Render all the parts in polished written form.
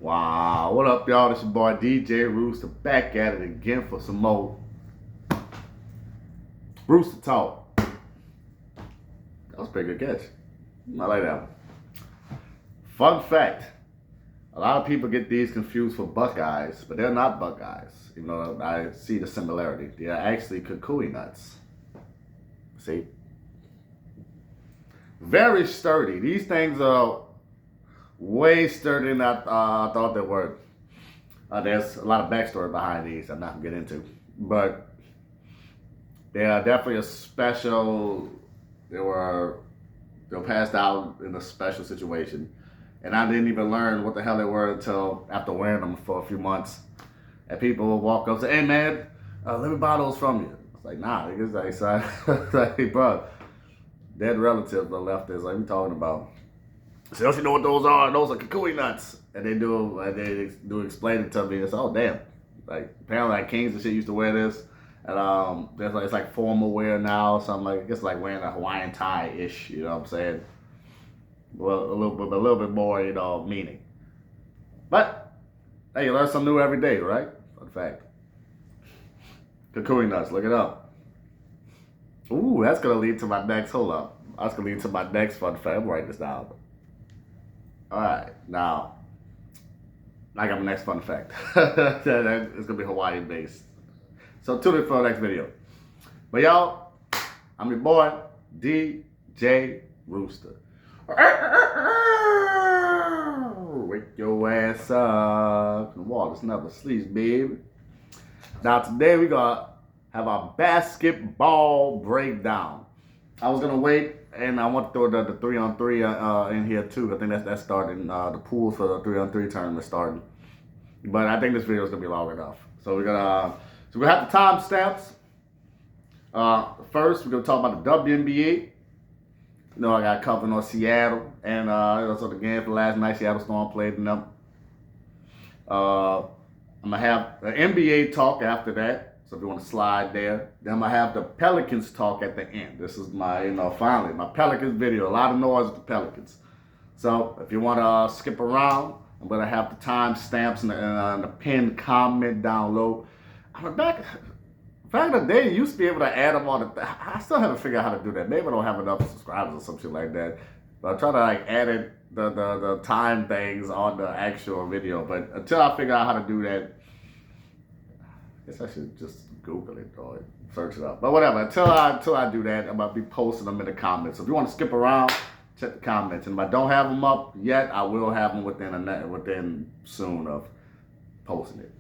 Wow, what up, y'all? This your boy DJ Rooster back at it again for some more Rooster Talk. That was a pretty good catch. I like that one. Fun fact, a lot of people get these confused for Buckeyes, but they're not Buckeyes. Even though I see the similarity. They are actually kukui nuts. See? Very sturdy. These things are way sturdier than I thought they were. There's a lot of backstory behind these I'm not going to get into. But they are definitely a special, they were passed out in a special situation. And I didn't even learn what the hell they were until after wearing them for a few months. And people will walk up and say, hey man, let me buy those from you. It's like, nah, it's like, hey, bro, dead relatives are left this, like we talking about. So don't you know what those are? Those are kukui nuts. And they do explain it to me. It's oh damn. Like apparently like kings and shit used to wear this. And it's like formal wear now, something like it's like wearing a Hawaiian tie-ish, you know what I'm saying? Well, a little bit more, meaning. But hey, you learn something new every day, right? Fun fact. Kukui nuts, look it up. Ooh, that's gonna lead to my next. Hold up, that's gonna lead to my next fun fact. I'm writing this down. All right, now I got my next fun fact. It's gonna be Hawaiian based. So tune in for the next video. But y'all, I'm your boy DJ Rooster. Wake your ass up. Water's never sleeps, baby. Now today we gonna have our basketball breakdown. I was gonna wait, and I want to throw the 3-on-3 in here too. I think that's starting. The pools for the 3-on-3 tournament starting. But I think this video is gonna be long enough. So we're gonna we have the timestamps. First, we're gonna talk about the WNBA. You know, I got covering on Seattle, and also the game for last night. Seattle Storm played in them. I'm gonna have the NBA talk after that. So if you want to slide there, then I'm gonna have the Pelicans talk at the end. This is my, finally my Pelicans video. A lot of noise with the Pelicans. So if you want to skip around, I'm gonna have the timestamps and the pinned comment down low. I'm back in the day, you used to be able to add them on I still haven't figured out how to do that. Maybe I don't have enough subscribers or some shit like that. But I try to add the time things on the actual video. But until I figure out how to do that, I guess I should just Google it or search it up. But whatever. Until I do that, I'm gonna be posting them in the comments. So if you want to skip around, check the comments. And if I don't have them up yet, I will have them within soon of posting it.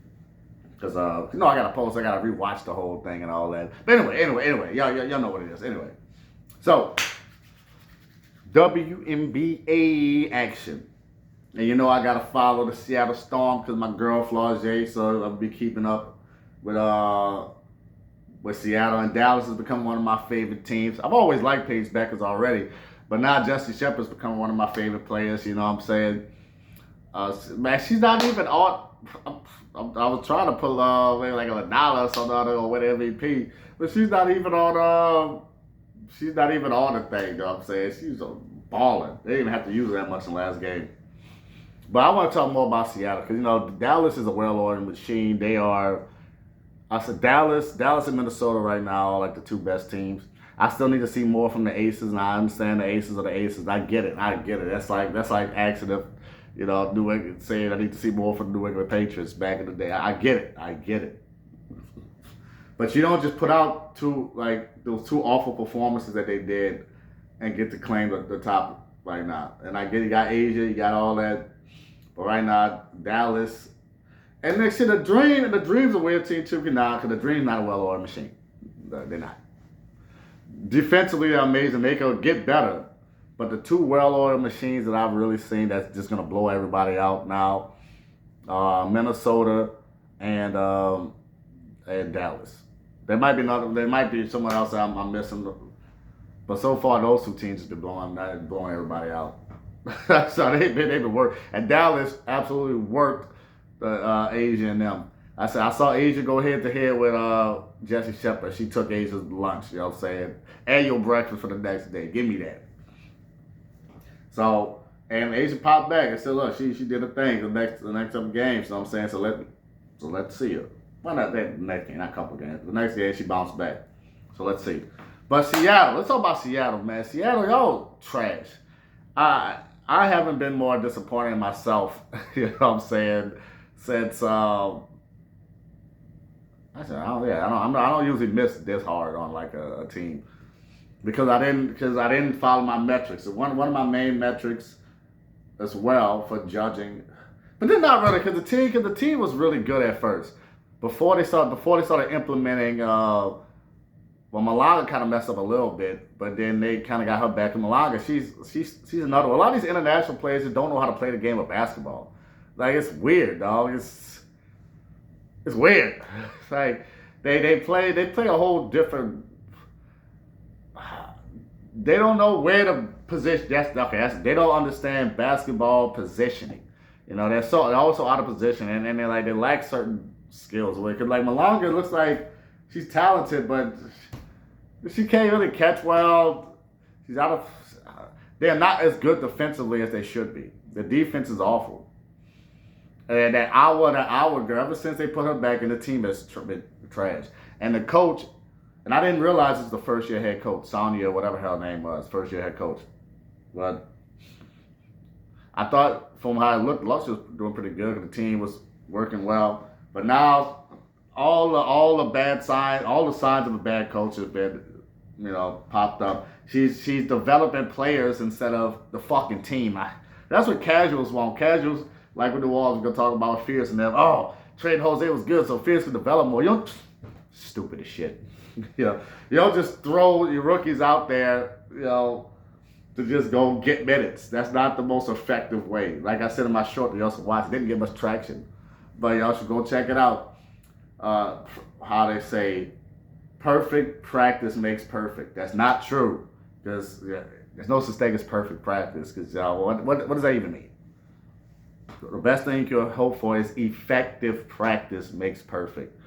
Because, I got to post, I got to rewatch the whole thing and all that. But anyway, y'all know what it is. Anyway, so, WNBA action. And I got to follow the Seattle Storm because my girl, Flaugier, so I'll be keeping up with Seattle. And Dallas has become one of my favorite teams. I've always liked Paige Beckers already, but now Jessie Shepard's become one of my favorite players, you know what I'm saying? Man, she's not even on... I was trying to pull maybe like $1 or something or win MVP, but she's not even on the thing. You know what I'm saying? She's balling. They didn't even have to use her that much in the last game. But I want to talk more about Seattle because Dallas is a well-oiled machine. They are. I said Dallas and Minnesota right now are like the two best teams. I still need to see more from the Aces, and I understand the Aces are the Aces. I get it. That's like accident. New England saying I need to see more from the New England Patriots back in the day. I get it. But you don't just put out those two awful performances that they did and get to claim the top right now. And I get it, you got Asia, you got all that. But right now, Dallas. And next year, the Dream's a weird team too now because the Dream's not a well-oiled machine. They're not. Defensively, they're amazing. They could get better. But the two well-oiled machines that I've really seen that's just going to blow everybody out now, Minnesota and Dallas. There might be someone else I'm missing, but so far those two teams have been blowing everybody out. So they've been working, and Dallas absolutely worked Asia and them. I saw Asia go head to head with Jessie Shepard. She took Asia's lunch. And your breakfast for the next day. Give me that. So And Asia popped back and said, look, she did a thing the next couple games. So I'm saying, let's see her. Well, not that next game, not a couple games. The next game she bounced back. So let's see. But Seattle, let's talk about Seattle, man. Seattle, y'all trash. I haven't been more disappointed in myself, you know what I'm saying, since I don't usually miss this hard on like a team because I didn't follow my metrics. One of my main metrics as well for judging, but then not really because the team was really good at first before they started implementing. Well, Malaga kind of messed up a little bit, but then they kind of got her back. And Malaga, she's another one. A lot of these international players that don't know how to play the game of basketball. Like, it's weird, dog. It's weird. It's like they play a whole different. They don't know where to position. They don't understand basketball positioning. You know, they're also out of position, and they lack certain skills. Because like Malaga looks like she's talented, but she can't really catch well. She's out of. They're not as good defensively as they should be. The defense is awful. And that hour girl, ever since they put her back in, the team is trash. And the coach, and I didn't realize it's the first year head coach, Sonia, whatever her name was, first year head coach. But I thought from how it looked, Lux was doing pretty good. The team was working well. But now all the bad signs, all the signs of a bad coach have been, popped up. She's developing players instead of the fucking team. That's what casuals want. Casuals, like with the Walls, we're going to talk about Fierce and them. Oh, Trade Jose was good, so Fierce could develop more. Stupid as shit. You don't just throw your rookies out there, to just go get minutes. That's not the most effective way. Like I said in my short, y'all should watch. It didn't get much traction. But y'all should go check it out. How they say, perfect practice makes perfect. That's not true. Because there's no such thing as perfect practice. Because what does that even mean? The best thing you can hope for is effective practice makes perfect.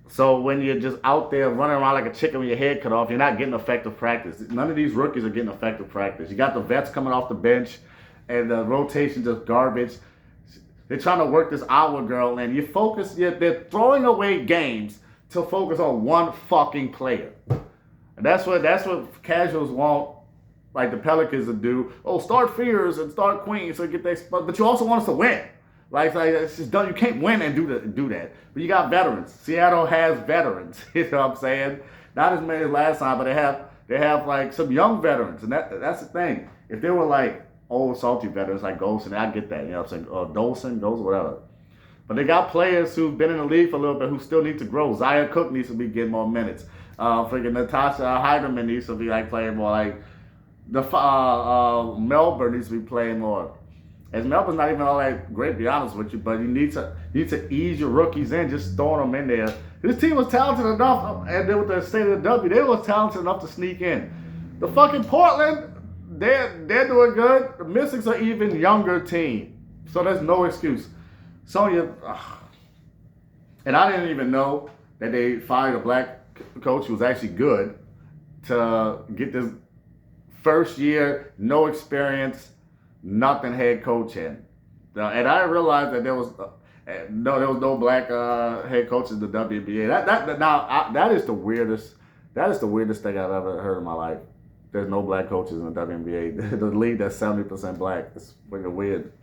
So when you're just out there running around like a chicken with your head cut off, you're not getting effective practice. None of these rookies are getting effective practice. You got the vets coming off the bench, and the rotation just garbage. They're trying to work this hour girl, and they're throwing away games to focus on one fucking player. And that's what casuals want, like the Pelicans to do. Oh, start Fears and start Queen so you get that. But you also want us to win. Like it's just done. You can't win and do that. But you got veterans. Seattle has veterans. You know what I'm saying? Not as many as last time, but they have like some young veterans, and that's the thing. If they were like old salty veterans like Golson, I get that. You know what I'm saying? Or Dolson, whatever. But they got players who've been in the league for a little bit who still need to grow. Zaya Cook needs to be getting more minutes. Freaking Natasha Heiderman needs to be like playing more. Like the Melbourne needs to be playing more. As Melbourne's not even all that great, to be honest with you, but you need to ease your rookies in, just throwing them in there. This team was talented enough, and then with the state of the W, they was talented enough to sneak in. The fucking Portland, they're doing good. The Mystics are even younger team, so there's no excuse. Sonya, and I didn't even know that they fired a black coach who was actually good to get this first year, no experience, nothing head coach in. And I realized that there was no black head coaches in the WNBA. That is the weirdest thing I've ever heard in my life. There's no black coaches in the WNBA. The league that's 70% black. It's freaking weird.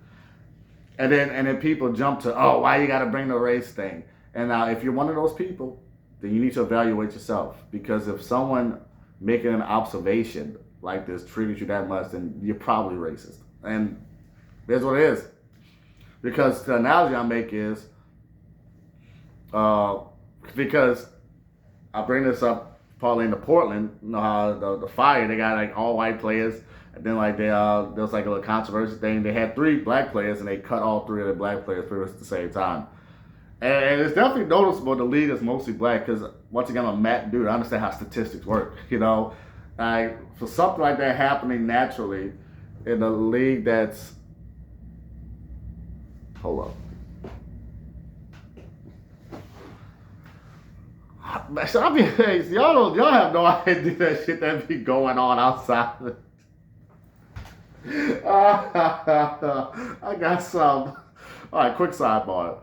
And then people jump to, oh, why you got to bring the race thing? And now if you're one of those people, then you need to evaluate yourself, because if someone making an observation like this treated you that much, then you're probably racist. And here's what it is. Because the analogy I make is, because I bring this up partly into Portland, you know how the Fire, they got like all white players, and then like there was like a little controversy thing. They had 3 black players, and they cut all 3 of the black players pretty much at the same time. And it's definitely noticeable the league is mostly black, because once again, I'm a Matt dude. I understand how statistics work, Like, for something like that happening naturally in a league that's, hold up. So y'all have no idea that shit that be going on outside. I got some. All right, quick sidebar.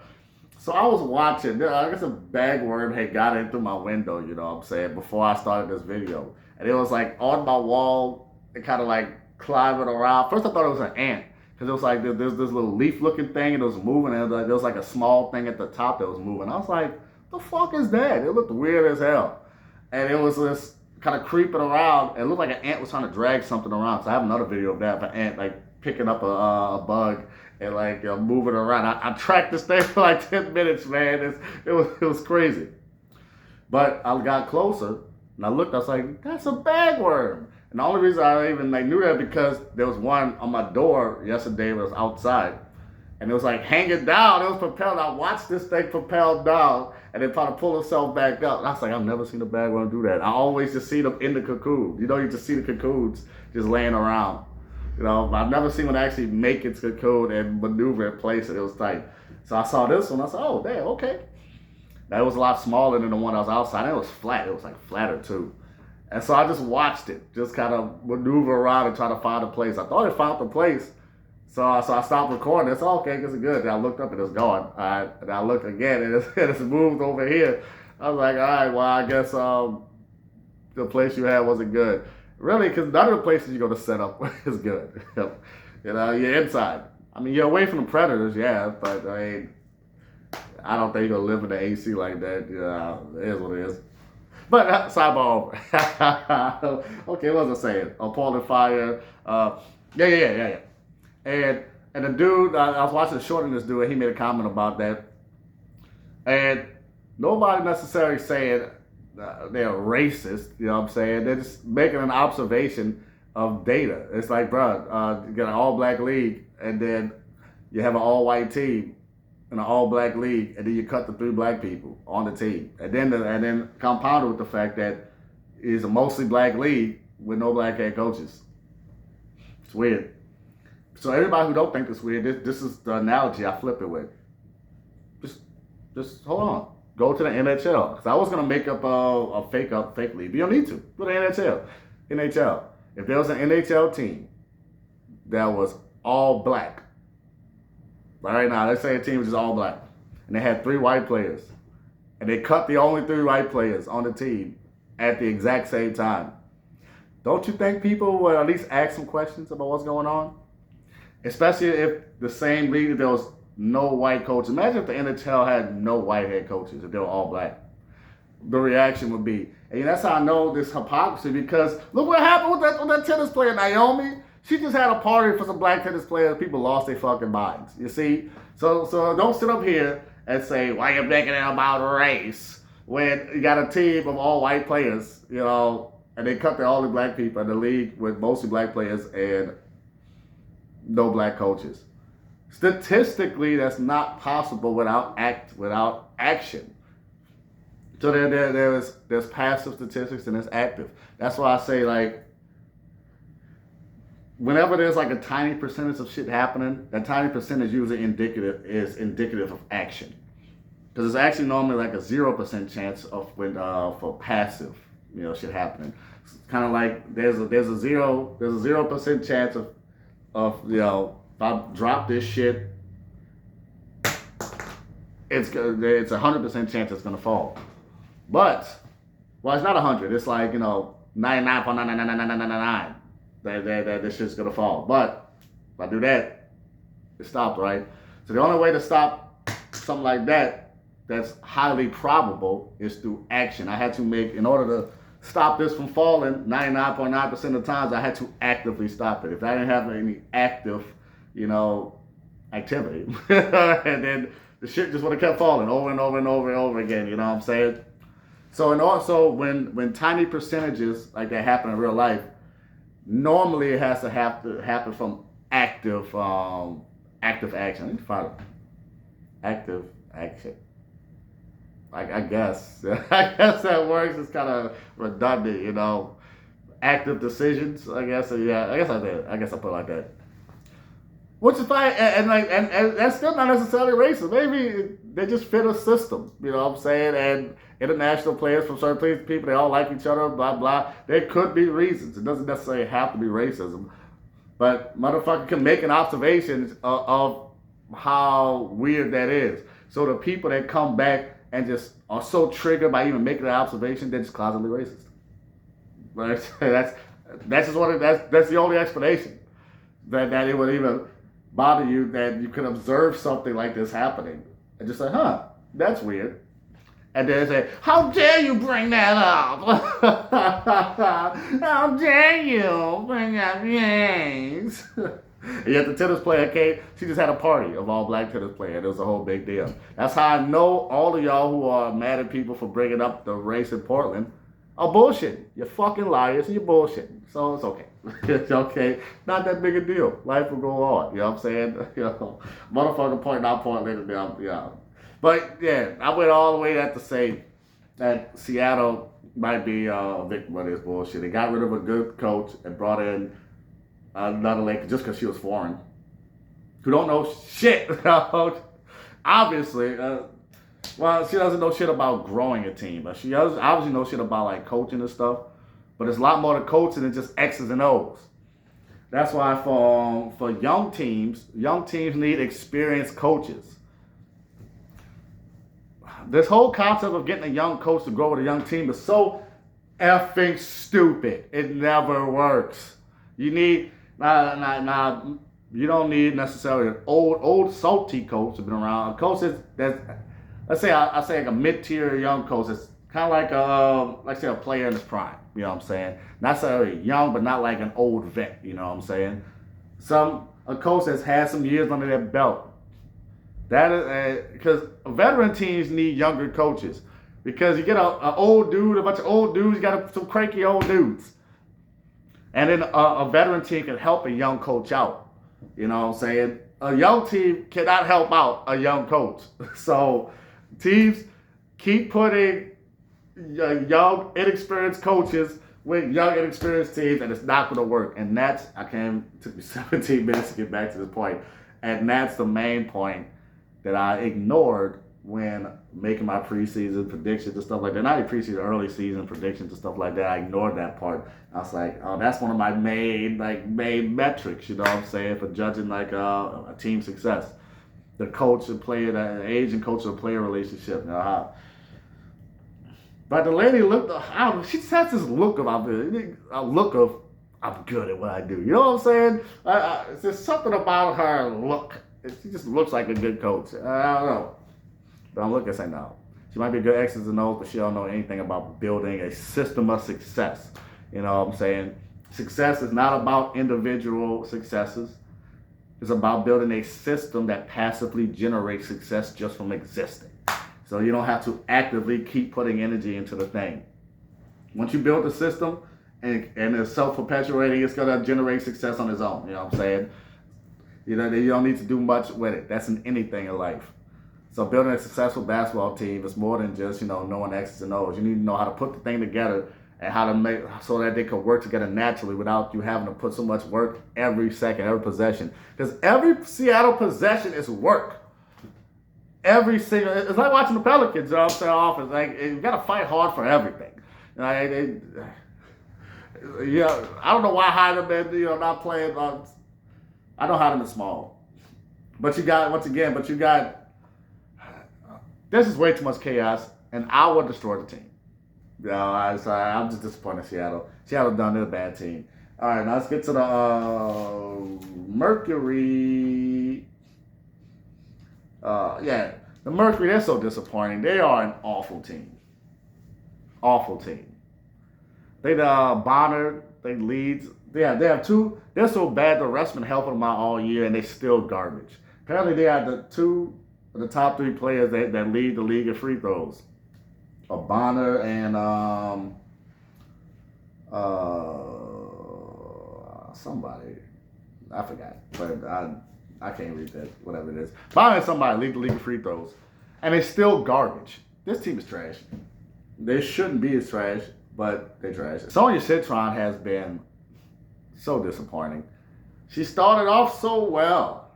So I was watching, I guess a bagworm had got in through my window, you know what I'm saying, before I started this video. And it was like on my wall, it kind of like climbing around. First I thought it was an ant, because it was like there's this little leaf looking thing and it was moving, and there was like a small thing at the top that was moving. I was like, the fuck is that? It looked weird as hell. And it was just kind of creeping around. It looked like an ant was trying to drag something around. So I have another video of that, of an ant like picking up a bug and like moving around. I tracked this thing for like 10 minutes, man. It was crazy. But I got closer and I looked. I was like, that's a bagworm. And the only reason I even like knew that because there was one on my door yesterday. It was outside, and it was like hanging down. It was propelled. I watched this thing propelled down, and then try to pull itself back up. And I was like, I've never seen a bagworm do that. I always just see them in the cocoon. You know, you just see the cocoons just laying around. You know, I've never seen one actually make its cocoon and maneuver in place, and it was tight. So I saw this one. I said, oh, damn, okay. That was a lot smaller than the one I was outside. It was flat. It was like flatter too. And so I just watched it, just kind of maneuver around and try to find a place. I thought it found the place. So I stopped recording. It's okay, it's good. And I looked up and it's gone. All right. And I looked again and it's moved over here. I was like, all right, well, I guess the place you had wasn't good. Really, because none of the places you're going to set up is good. You know, you're inside. I mean, you're away from the predators, yeah, but I mean, I don't think you're going to live in the AC like that. It is what it is. But sidebar over. Okay, what was I saying? Appalling fire. Yeah. And the dude, I was watching a short of this dude, and he made a comment about that. And nobody necessarily saying they're racist, you know what I'm saying? They're just making an observation of data. It's like, bro, you got an all-black league, and then you have an all-white team in an all-black league, and then you cut the 3 black people on the team. And then compounded with the fact that it's a mostly black league with no black head coaches. It's weird. So everybody who don't think it's weird, this is the analogy I flip it with. Just hold on. Go to the NHL. Because I was going to make up a fake league. But you don't need to. Go to the NHL. If there was an NHL team that was all black, right now, let's say a team was just all black, and they had 3 white players, and they cut the only 3 white players on the team at the exact same time, don't you think people would at least ask some questions about what's going on? Especially if the same league, there was no white coaches. Imagine if the NHL had no white head coaches, if they were all black. The reaction would be, and that's how I know this hypocrisy, because look what happened with that tennis player, Naomi. She just had a party for some black tennis players. People lost their fucking minds. You see? So don't sit up here and say, why you making it about race when you got a team of all white players, you know, and they cut the only black people in the league with mostly black players and no black coaches. Statistically, that's not possible without action. So there's passive statistics and there's active. That's why I say, like, whenever there's like a tiny percentage of shit happening, that tiny percentage usually indicative of action. Because it's actually normally like a 0% chance of for passive, you know, shit happening. It's kind of like there's a 0% chance of you know, if I drop this shit, it's a 100% chance it's gonna fall. But well, it's not 100. It's like, you know, 99.99999 that this shit's gonna fall. But if I do that, it stopped, right? So the only way to stop something like that that's highly probable is through action. I had to make, in order to stop this from falling 99.9% of the times, I had to actively stop it. If I didn't have any active, you know, activity, and then the shit just would have kept falling over and over and over and over again, you know what I'm saying? So, and also when tiny percentages like that happen in real life, normally it has to happen from active action. I need to find it. Active action. I guess. I guess that works. It's kind of redundant, you know. Active decisions, I guess. Yeah, I guess I did. I guess I put it like that. Which is fine, and that's still not necessarily racist. Maybe they just fit a system, you know what I'm saying? And international players from certain people, they all like each other, blah, blah. There could be reasons. It doesn't necessarily have to be racism. But motherfucker can make an observation of how weird that is. So the people that come back and just are so triggered by even making an observation, they're just closetly racist. Right? That's just what that's the only explanation that it would even bother you that you could observe something like this happening and just say, huh, that's weird. And then say, how dare you bring that up? How dare you bring up things? And yet the tennis player came, she just had a party of all black tennis players. It was a whole big deal. That's how I know all of y'all who are mad at people for bringing up the race in Portland are bullshitting. You're fucking liars and you're bullshitting. So it's okay. It's okay. Not that big a deal. Life will go on. You know what I'm saying? Motherfucker pointing out Portland. Yeah. But yeah, I went all the way to say that Seattle might be a victim of this bullshit. They got rid of a good coach and brought in another lady just because she was foreign, who don't know shit. Obviously, well, she doesn't know shit about growing a team, but she does obviously know shit about like coaching and stuff. But there's a lot more to coaching than just X's and O's. That's why for young teams need experienced coaches. This whole concept of getting a young coach to grow with a young team is so effing stupid. It never works. You need you don't need necessarily an old salty coach that's been around. A coach that's let's say I say like a mid-tier young coach that's kind of like say a player in his prime. You know what I'm saying? Not necessarily young, but not like an old vet. You know what I'm saying? A coach that's had some years under their belt. That is because veteran teams need younger coaches, because you get a bunch of old dudes, you got some cranky old dudes, and then a veteran team can help a young coach out. You know what I'm saying? A young team cannot help out a young coach. So teams keep putting young, inexperienced coaches with young, inexperienced teams, and it's not going to work. And it took me 17 minutes to get back to this point, and that's the main point that I ignored when making my preseason predictions and stuff like that. Not even preseason, early season predictions and stuff like that. I ignored that part. I was like, oh, that's one of my main metrics, you know what I'm saying, for judging like a team success. The coach and player, the age and coach and player relationship. You know, how. But the lady she just has this look of I'm good at what I do. You know what I'm saying? There's something about her look. She just looks like a good coach. I don't know. But I'm looking and saying, no. She might be a good X's and O's, but she don't know anything about building a system of success. You know what I'm saying? Success is not about individual successes. It's about building a system that passively generates success just from existing. So you don't have to actively keep putting energy into the thing. Once you build the system and it's self-perpetuating, it's going to generate success on its own. You know what I'm saying? You don't need to do much with it. That's in anything in life. So building a successful basketball team is more than just, knowing X's and O's. You need to know how to put the thing together and how to make so that they can work together naturally without you having to put so much work every second, every possession. Because every Seattle possession is work. Every single, it's like watching the Pelicans, you know what I'm saying, offense. Like, you got to fight hard for everything. I don't know why Hyde been, not playing. I know Hyde is small, but this is way too much chaos, and I will destroy the team. I'm just disappointed in Seattle. Seattle done, they're a bad team. All right, now let's get to the Mercury. The Mercury, they're so disappointing. They are an awful team. Awful team. Bonner, they leads. They have two. They're so bad the ref's been helping them out all year, and they still garbage. Apparently, they are the top three players that lead the league in free throws. Bonner and somebody. I forgot, but I can't read that. Whatever it is, Bonner and somebody lead the league in free throws, and they still garbage. This team is trash. They shouldn't be as trash, but they're trash. Sonya Citron has been so disappointing. She started off so well.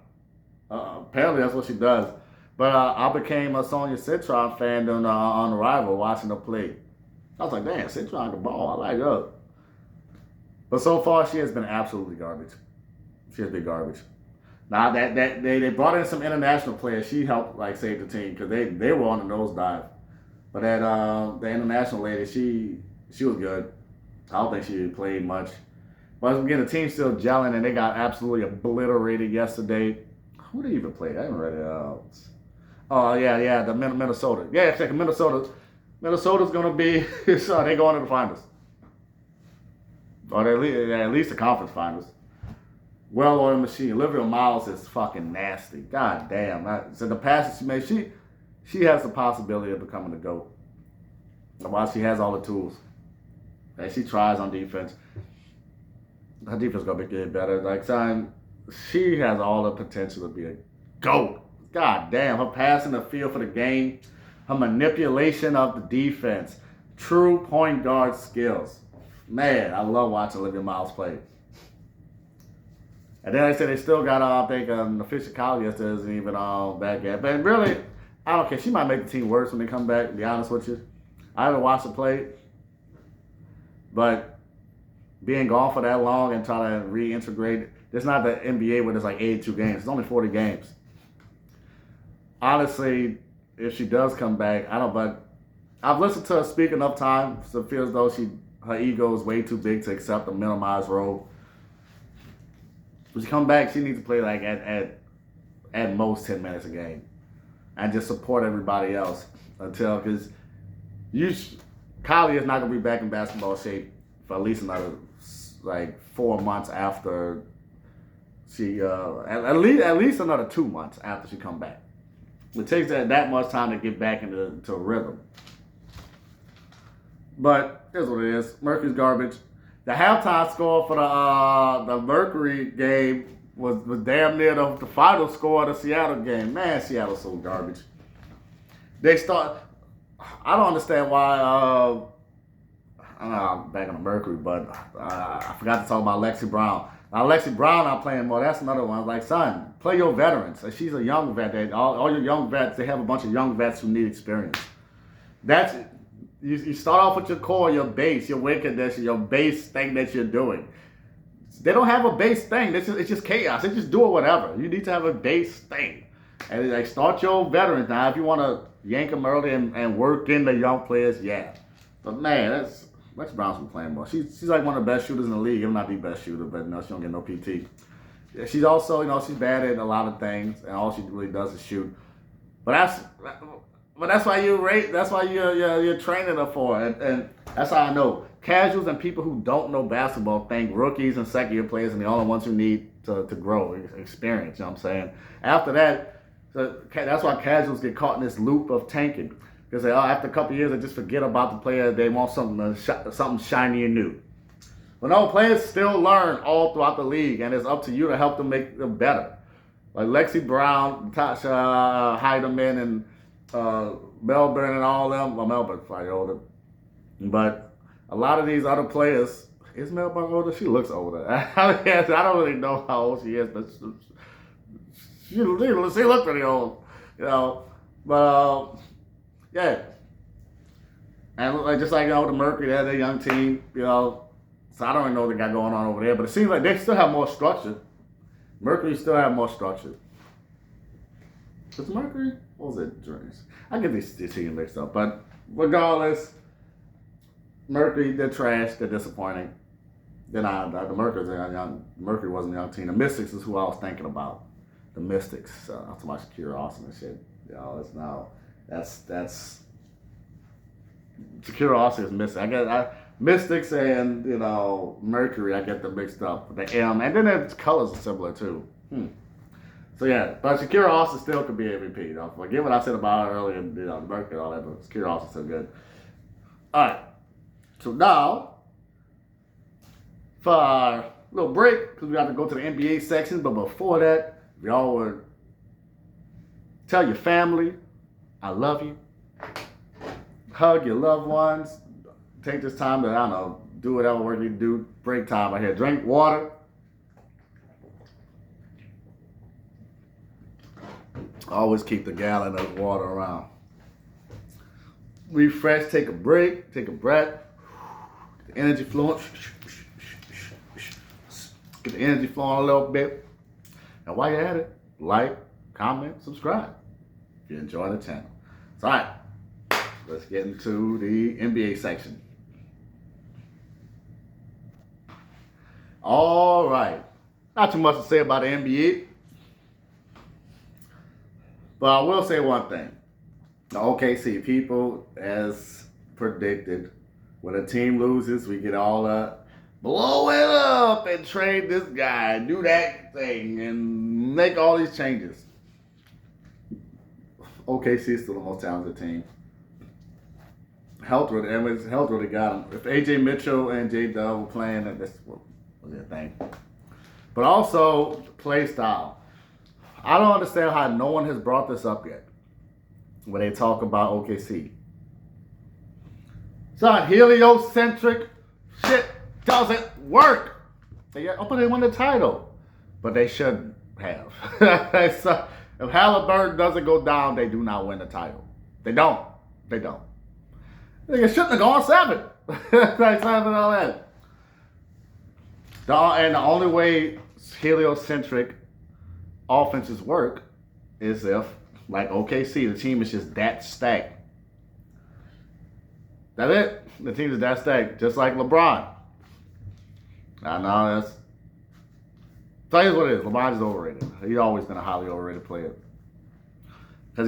Apparently that's what she does. But I became a Sonya Citron fan on Arrival watching her play. I was like, damn, Citron the ball. I like her. But so far she has been absolutely garbage. She'll be garbage. Now that they brought in some international players. She helped like save the team because they were on the nosedive. But that the international lady, she was good. I don't think she played much. But again, the team's still gelling, and they got absolutely obliterated yesterday. Who did they even play? I haven't read it out. Oh yeah, the Minnesota. Yeah, it's like Minnesota. Minnesota's gonna be. So they going to the finals, or at least the conference finals. Well-oiled machine. Olivia Miles is fucking nasty. God damn. So the passes she made, she has the possibility of becoming the GOAT. While she has all the tools. And she tries on defense. Her defense is gonna be getting better. Like son, she has all the potential to be a GOAT. God damn, her passing the field for the game, her manipulation of the defense, true point guard skills. Man, I love watching Olivia Miles play. And then I said they still got, I think, the official college yesterday isn't even back yet. But really, I don't care. She might make the team worse when they come back, to be honest with you. I haven't watched her play. But being gone for that long and trying to reintegrate, it's not the NBA where there's like 82 games. It's only 40 games. Honestly, if she does come back, I don't, but I've listened to her speak enough times so it feels as though her ego is way too big to accept a minimized role. When she come back, she needs to play like at most 10 minutes a game, and just support everybody else until because Kylie is not gonna be back in basketball shape for at least another like 4 months after she at least another 2 months after she come back. It takes that much time to get back into a rhythm. But here's what it is: Mercury's garbage. The halftime score for the Mercury game was damn near the final score of the Seattle game. Man, Seattle's so garbage. I don't understand why. I'm back on the Mercury, but I forgot to talk about Lexi Brown. Now, Lexi Brown not playing more. That's another one. I was like, son, play your veterans. She's a young vet. All your young vets, they have a bunch of young vets who need experience. That's it. You start off with your core, your base, your win condition, your base thing that you're doing. They don't have a base thing. It's just chaos. They just do it whatever. You need to have a base thing. And like start your veterans now. If you want to yank them early and work in the young players, yeah. But man, Lex Brown's been playing more. She's like one of the best shooters in the league. I'm not the best shooter, but no, she don't get no PT. She's also, she's bad at a lot of things, and all she really does is shoot. But that's why you rate. That's why you're training her for it, and that's how I know casuals and people who don't know basketball think rookies and second year players are the only ones who need to grow experience. You know what I'm saying? After that, that's why casuals get caught in this loop of tanking because after a couple of years they just forget about the player. They want something shiny and new. But no, players still learn all throughout the league, and it's up to you to help them make them better. Like Lexi Brown, Tasha Heidemann, and Melbourne and all them. Well, Melbourne's probably older. But a lot of these other players, is Melbourne older? She looks older. I don't really know how old she is, but she looks pretty old, But, yeah. And just like, the Mercury, they had a young team, So I don't even know what they got going on over there. But it seems like they still have more structure. Mercury still have more structure. Was Mercury? What was it? Dreams. I get these teams mixed up. But regardless, Mercury, they're trash. They're disappointing. They're not. The Mercury wasn't a young team. The Mystics is who I was thinking about. The Mystics. Not so much Shakira Austin and shit. It's now. That's. Shakira Austin is missing. Mystics and Mercury, I get them mixed up. The M, and then the colors are similar too. So yeah, but Shakira Austin still could be MVP. Forget what I said about her earlier. The Mercury and all that, but Shakira Austin's still good. All right. So now, for our little break, because we got to go to the NBA section. But before that, we all would tell your family, I love you. Hug your loved ones. Take this time to, do whatever work you do. Break time right here. Drink water. Always keep the gallon of water around. Refresh, take a break, take a breath. The energy flowing. Get the energy flowing a little bit. And while you're at it, like, comment, subscribe if you enjoy the channel. So, all right, let's get into the NBA section. All right, not too much to say about the NBA, but I will say one thing. The OKC people, as predicted, when a team loses, we get all blow it up and trade this guy, do that thing, and make all these changes. OKC is still the most talented team. Health would have got him. If AJ Mitchell and J Dub were playing, that's what was their thing. But also play style. I don't understand how no one has brought this up yet when they talk about OKC. It's not heliocentric. Shit doesn't work. They won the title, but they shouldn't have. So, if Halliburton doesn't go down, they do not win the title. They don't. They shouldn't have gone 7. Like 7 and all that. And the only way heliocentric offenses work is if, like OKC, the team is just that stacked. That's it. The team is that stacked, just like LeBron. I know that's. Tell you what it is. LeBron is overrated. He's always been a highly overrated player because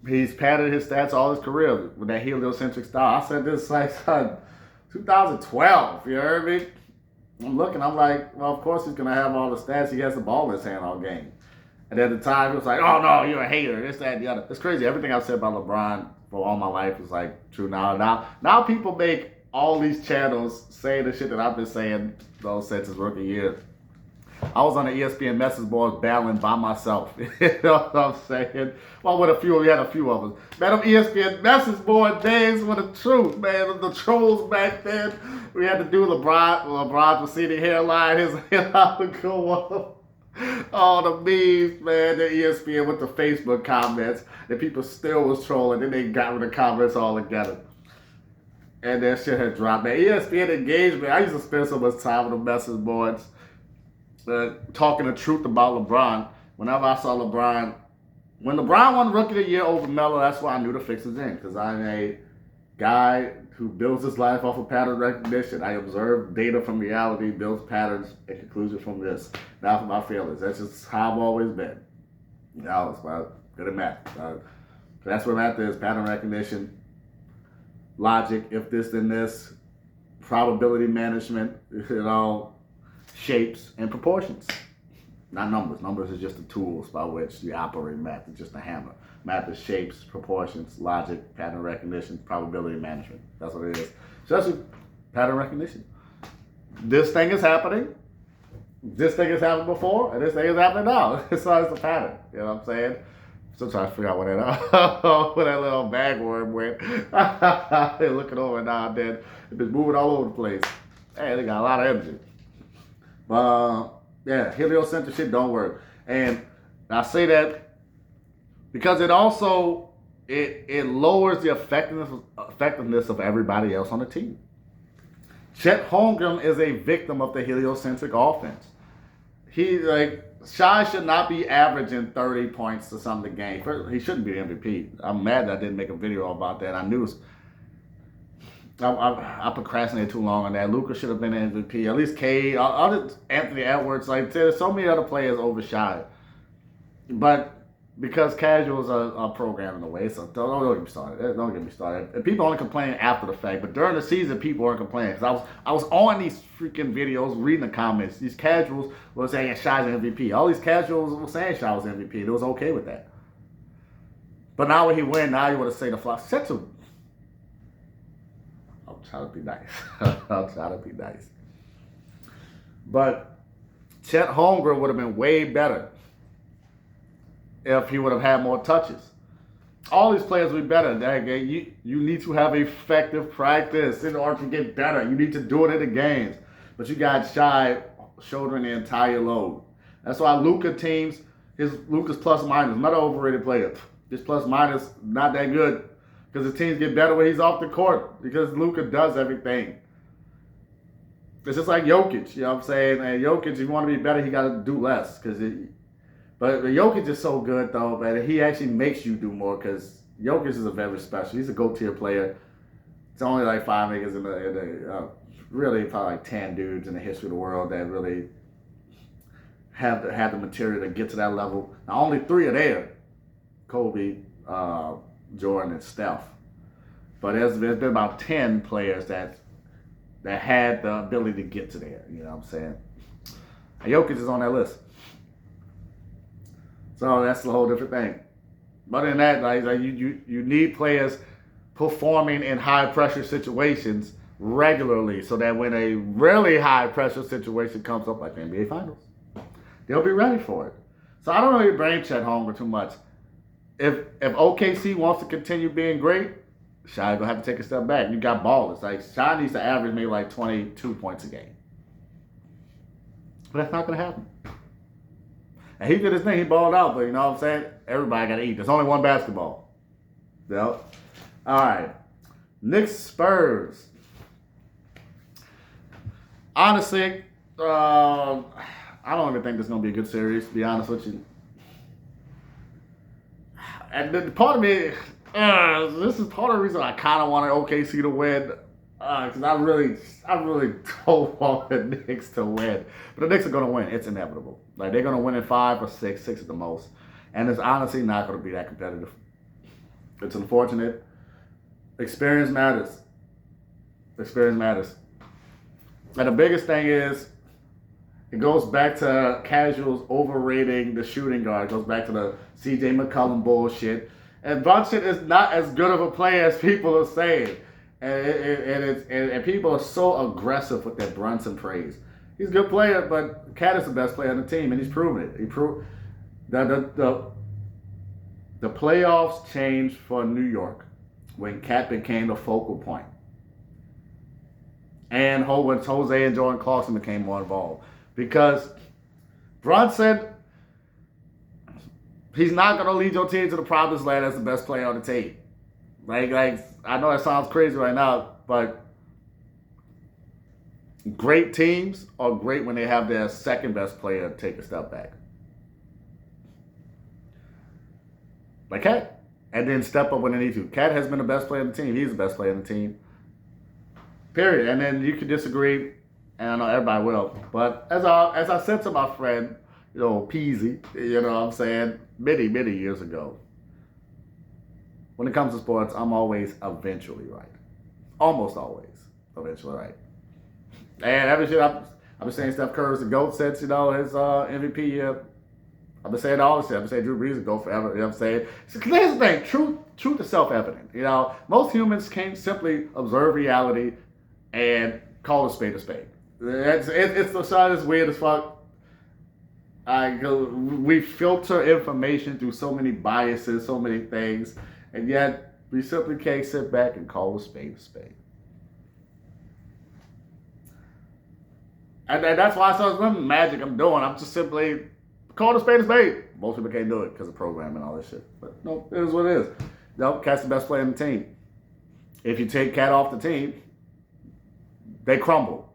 he's padded his stats all his career with that heliocentric style. I said this like 2012. You heard me? I'm looking. I'm like, well, of course he's gonna have all the stats. He has the ball in his hand all game. And at the time, it was like, oh no, you're a hater. This, that, and the other. It's crazy. Everything I've said about LeBron for all my life is like true now. Now people make all these channels say the shit that I've been saying those since his rookie year. I was on the ESPN message boards battling by myself. You know what I'm saying? Well, we had a few of us. Man, them ESPN message board days were the truth, man. The trolls back then. We had to do LeBron's receding hairline, his hairline would go up. All the memes, man, the ESPN with the Facebook comments, that people still was trolling, then they got rid of comments altogether. And that shit had dropped. Man, ESPN engagement, I used to spend so much time on the message boards talking the truth about LeBron. Whenever I saw LeBron, when LeBron won Rookie of the Year over Melo, that's why I knew the fix was in. Because I'm a guy who builds his life off of pattern recognition. I observe data from reality, builds patterns, and conclusions from this. Not from my feelings. That's just how I've always been. You know, it's good at math. That's what math is: pattern recognition, logic, if this then this, probability management, you know, shapes and proportions. Not numbers. Numbers are just the tools by which you operate math. It's just a hammer. Math is shapes, proportions, logic, pattern recognition, probability management. That's what it is. So that's pattern recognition. This thing is happening. This thing has happened before, and this thing is happening now. So it's a pattern. You know what I'm saying? Still trying to figure out where that little bag worm went. They're looking over now and then. It's been moving all over the place. Hey, they got a lot of energy. Yeah, heliocentric shit don't work. And I say that because it also it lowers the effectiveness of everybody else on the team. Chet Holmgren is a victim of the heliocentric offense. Shai should not be averaging 30 points or something a game. He shouldn't be MVP. I'm mad that I didn't make a video about that. I knew I procrastinated too long on that. Luka should have been MVP. At least Anthony Edwards. There's so many other players over Shai. But because casuals are programming away, so don't get me started. Don't get me started. And people only complain after the fact, but during the season, people weren't complaining. Because I was on these freaking videos, reading the comments. These casuals were saying Shai's MVP. All these casuals were saying Shai was MVP. It was okay with that. But now when he win, now you want to say the flop. I'm trying to be nice. I'm trying to be nice. But Chet Holmgren would have been way better if he would have had more touches. All these players would be better. You need to have effective practice in order to get better. You need to do it in the games. But you got Shai shouldering the entire load. That's why Luka teams, Luka's plus minus, not an overrated player. His plus minus not that good because his teams get better when he's off the court because Luka does everything. It's just like Jokic, you know what I'm saying? And Jokic, if you want to be better, he got to do less. But Jokic is so good, though, man. He actually makes you do more because Jokic is a very special. He's a GOAT-tier player. It's only like 5 niggas really probably like 10 dudes in the history of the world that really have the material to get to that level. Now, only 3 are there. Kobe, Jordan, and Steph. But there's been about 10 players that had the ability to get to there. You know what I'm saying? And Jokic is on that list. So that's a whole different thing. But in that, like you need players performing in high pressure situations regularly so that when a really high pressure situation comes up like the NBA Finals, they'll be ready for it. So I don't know your brain Chet Holmgren too much. If OKC wants to continue being great, Shai gonna have to take a step back. You got ballers. Like Shai needs to average maybe like 22 points a game. But that's not gonna happen. And he did his thing, he balled out, but you know what I'm saying? Everybody gotta eat. There's only one basketball. Yep. Alright. Knicks Spurs. Honestly, I don't even think this is gonna be a good series, to be honest with you. And the part of me, this is part of the reason I kind of wanted OKC to win, because I really don't want the Knicks to win. But the Knicks are gonna win. It's inevitable. Like they're gonna win in 5 or 6 at the most, and it's honestly not gonna be that competitive. It's unfortunate. Experience matters. Experience matters. And the biggest thing is, it goes back to casuals overrating the shooting guard. It goes back to the C.J. McCollum bullshit. And Brunson is not as good of a player as people are saying. And people are so aggressive with that Brunson praise. He's a good player, but Cat is the best player on the team, and he's proven it. He proved the playoffs changed for New York when Cat became the focal point. And when Jose and Jordan Clarkson became more involved. Because Brunson, he's not going to lead your team to the promised land as the best player on the team. Like I know that sounds crazy right now, but great teams are great when they have their second best player take a step back. Like Cat. And then step up when they need to. Cat has been the best player on the team. He's the best player on the team. Period. And then you can disagree, and I know everybody will. But as I said to my friend, Peasy, you know what I'm saying, many, many years ago, when it comes to sports, I'm always eventually right. Almost always eventually right. And every shit I've been saying Steph Curry's the GOAT since, his MVP year. I've been saying all this shit. I've been saying Drew Brees is GOAT forever. You know what I'm saying? So here's the thing. Truth is self-evident. Most humans can't simply observe reality and call a spade a spade. It's the side that's weird as fuck. We filter information through so many biases, so many things, and yet we simply can't sit back and call a spade a spade. And that's why I saw some magic I'm doing. I'm just simply calling a spade a spade. Most people can't do it because of programming and all this shit. But no, it is what it is. Cat's the best player on the team. If you take Cat off the team, they crumble.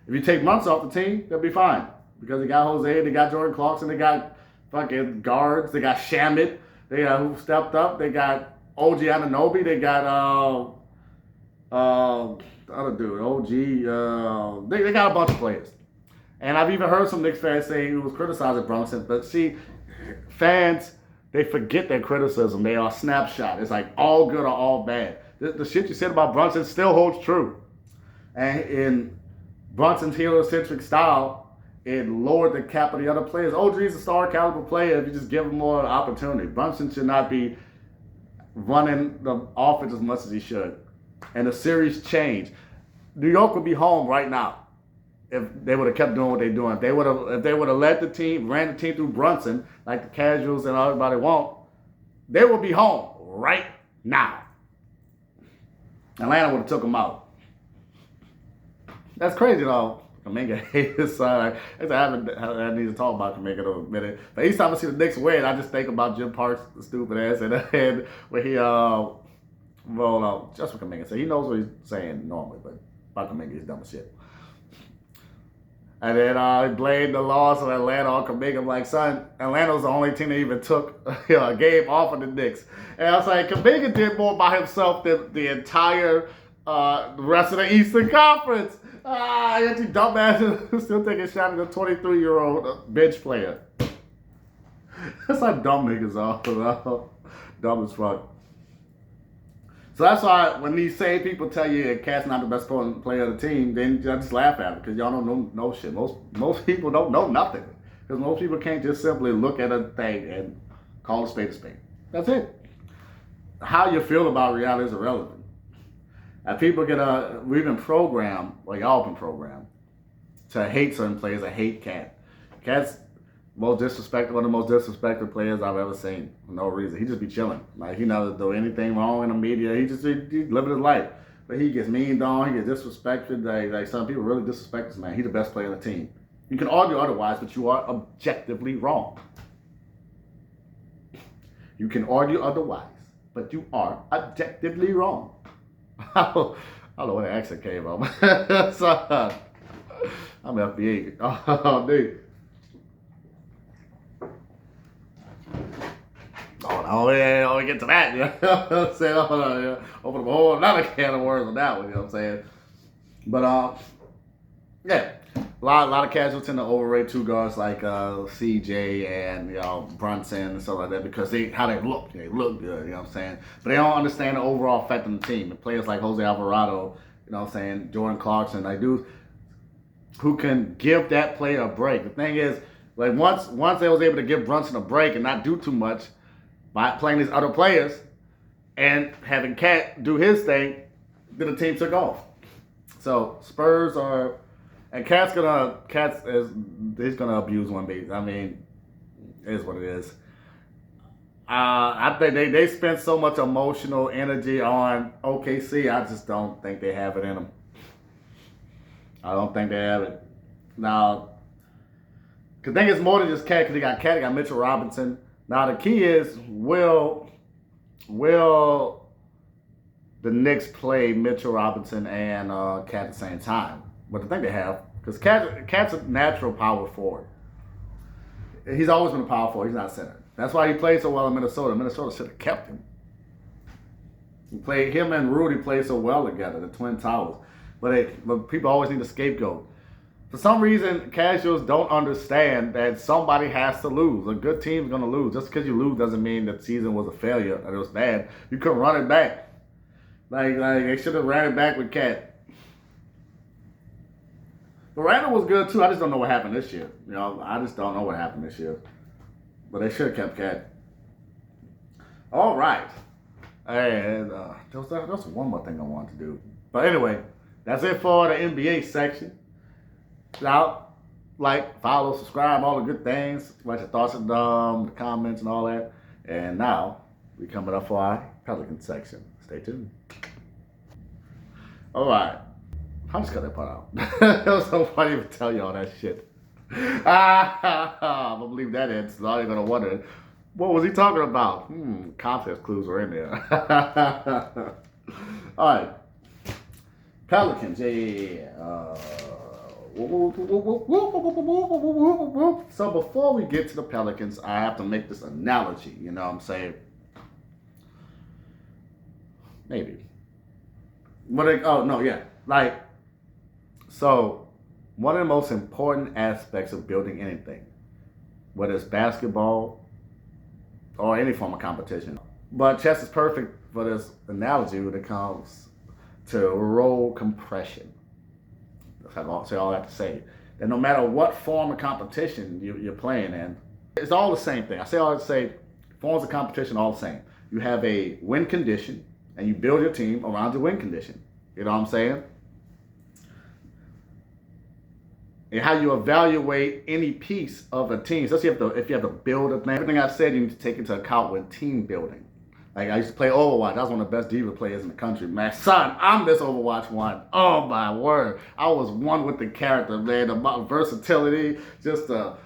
If you take Months off the team, they'll be fine. Because they got Jose, they got Jordan Clarkson, they got fucking guards, they got Shamit, they got who stepped up, they got OG Anunoby, they got the other dude, OG, they got a bunch of players. And I've even heard some Knicks fans say he was criticizing Brunson, but see, fans, they forget their criticism. They are a snapshot. It's like all good or all bad. The shit you said about Brunson still holds true. And in Brunson's heliocentric style, it lowered the cap of the other players. OG's a star caliber player if you just give him more opportunity. Brunson should not be running the offense as much as he should. And the series changed. New York would be home right now if they would have kept doing what they're doing. If they would have led the team, ran the team through Brunson, like the casuals and everybody want, they would be home right now. Atlanta would have took them out. That's crazy though. Kuminga hates his son. I need to talk about Kuminga in a minute. But each time I see the Knicks win, I just think about Jim Parks, the stupid ass, and where he just what Kuminga said. He knows what he's saying normally, but about Kuminga, he's dumb as shit. And then he blamed the loss of Atlanta on Kuminga. I'm like, son, Atlanta was the only team that even took a game off of the Knicks. And I was like, Kuminga did more by himself than the entire rest of the Eastern Conference. You dumbasses still taking a shot at a 23-year-old bench player. That's how dumb niggas are. Dumb as fuck. So that's why when these same people tell you Cat's not the best player of the team, then I just laugh at it because y'all don't know shit. Most people don't know nothing because most people can't just simply look at a thing and call a spade a spade. That's it. How you feel about reality is irrelevant. And people we've been programmed, like y'all been programmed, to hate certain players. I hate Cat. Cat's one of the most disrespected players I've ever seen for no reason. He just be chilling. Like he never do anything wrong in the media. He living his life. But he gets meaned on, he gets disrespected. Like some people really disrespect this man. He's the best player on the team. You can argue otherwise, but you are objectively wrong. You can argue otherwise, but you are objectively wrong. I don't know where the accent came from. So, I'm FBA. Oh, dude. Oh, we get to that, you know what I'm saying? Open up a whole another can of worms on that one, you know what I'm saying? But, yeah, a lot of casuals tend to overrate two guards like CJ and, Brunson and stuff like that because how they look. They look good, you know what I'm saying? But they don't understand the overall effect on the team. And players like Jose Alvarado, you know what I'm saying, Jordan Clarkson, like dudes who can give that player a break. The thing is, like once they was able to give Brunson a break and not do too much, by playing these other players and having Cat do his thing, then the team took off. So Spurs are, and Cat's gonna abuse wnba. I mean, it is what it is. I think they spent so much emotional energy on OKC. I just don't think they have it in them. I don't think they have it. Now, the thing is more than just Cat, because they got Mitchell Robinson. Now the key is, will the Knicks play Mitchell Robinson and Cat at the same time? But the thing they have, because Cat's a natural power forward. He's always been a power forward. He's not a center. That's why he played so well in Minnesota. Minnesota should have kept him. Him and Rudy played so well together, the Twin Towers. But people always need a scapegoat. For some reason, casuals don't understand that somebody has to lose. A good team's going to lose. Just because you lose doesn't mean that the season was a failure or it was bad. You could run it back. Like they should have ran it back with Cat. Miranda was good too. I just don't know what happened this year. I just don't know what happened this year. But they should have kept Cat. All right. And there was one more thing I wanted to do. But anyway, that's it for the NBA section. Now, follow, subscribe, all the good things. Write your thoughts in the comments and all that. And now, we're coming up for our Pelican section. Stay tuned. All right. I just got that part out. It was so funny to tell you all that shit. I'm going to leave that in, so now you're going to wonder, what was he talking about? Context clues were in there. All right. Pelicans, yeah. So before we get to the Pelicans, I have to make this analogy, you know what I'm saying? Maybe. So one of the most important aspects of building anything, whether it's basketball or any form of competition, but chess is perfect for this analogy when it comes to role compression. That's all I have to say. That no matter what form of competition you're playing in, it's all the same thing. Forms of competition are all the same. You have a win condition, and you build your team around your win condition. You know what I'm saying? And how you evaluate any piece of a team, especially if you have to build a thing. Everything I've said, you need to take into account when team building. Like, I used to play Overwatch. I was one of the best Diva players in the country. Man, son, I'm this Overwatch one. Oh, my word. I was one with the character, man. The versatility, Diva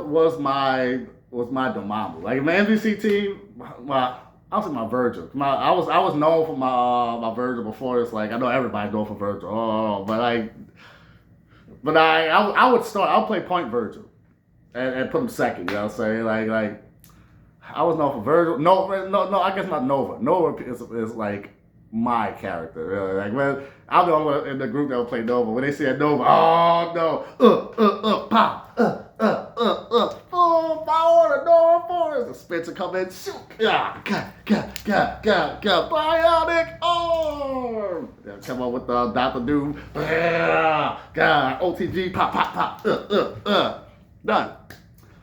was my Dormammu. Like, my MVC team, I was in my Virgil. I was known for my Virgil before. It's like, I know everybody's known for Virgil. But But I would start. I'll play point Virgil and put him second. You know what I'm saying? Like I was known for Virgil. No. I guess not Nova. Nova is like my character. Really. Like when I'm the only one in the group that will play Nova. When they say Nova, oh no, pop, oh, power the Nova Force. The Spencer come in, shoot, bionic arm. Yeah, come on with the Dr. Doom, OTG, pop, done.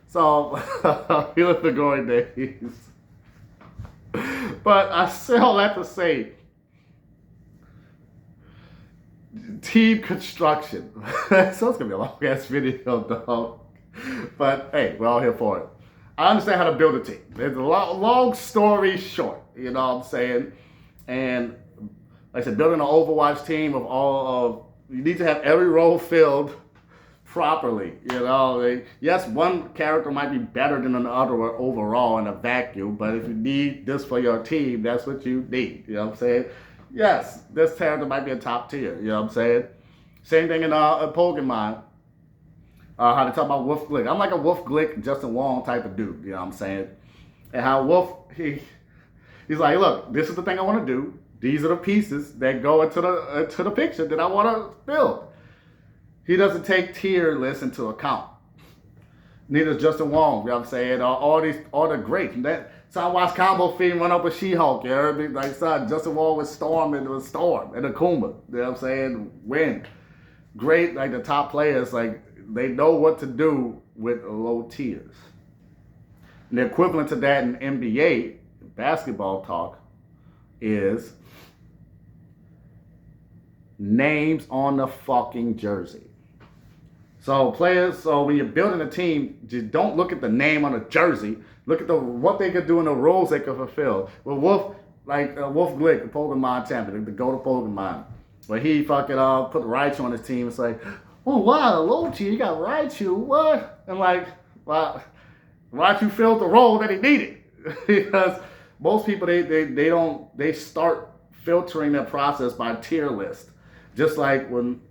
So, feeling the going days. But I still have to say, team construction. So it's going to be a long ass video, dog. But hey, we're all here for it. I understand how to build a team. It's a long story short, you know what I'm saying? And like I said, building an Overwatch team you need to have every role filled properly, you know. Yes, one character might be better than another overall in a vacuum, but if you need this for your team, that's what you need, you know what I'm saying? Yes, this character might be a top tier, you know what I'm saying? Same thing in Pokemon. How they talk about Wolf Glick. I'm like a Wolf Glick, Justin Wong type of dude, you know what I'm saying? And how Wolf, he's like, look, this is the thing I want to do. These are the pieces that go into the picture that I want to build. He doesn't take tier lists into account. Neither does Justin Wong, you know what I'm saying? All the greats. So I watched Combo Fiend run up with She-Hulk, you heard me? Like, son, Justin Wong with Storm and Akuma, you know what I'm saying? Win. Great, like the top players, like, they know what to do with low tiers. And the equivalent to that in NBA, basketball talk, is names on the fucking jersey. So when you're building a team, just don't look at the name on the jersey. Look at what they could do and the roles they could fulfill. With Wolf Glick, the Pokemon champion, the go-to Pokemon, where he fucking put Raichu on his team. It's like, oh wow, low tier, you got Raichu, what? And like, well, Raichu filled the role that he needed. Because most people, they start filtering their process by tier list. Just like when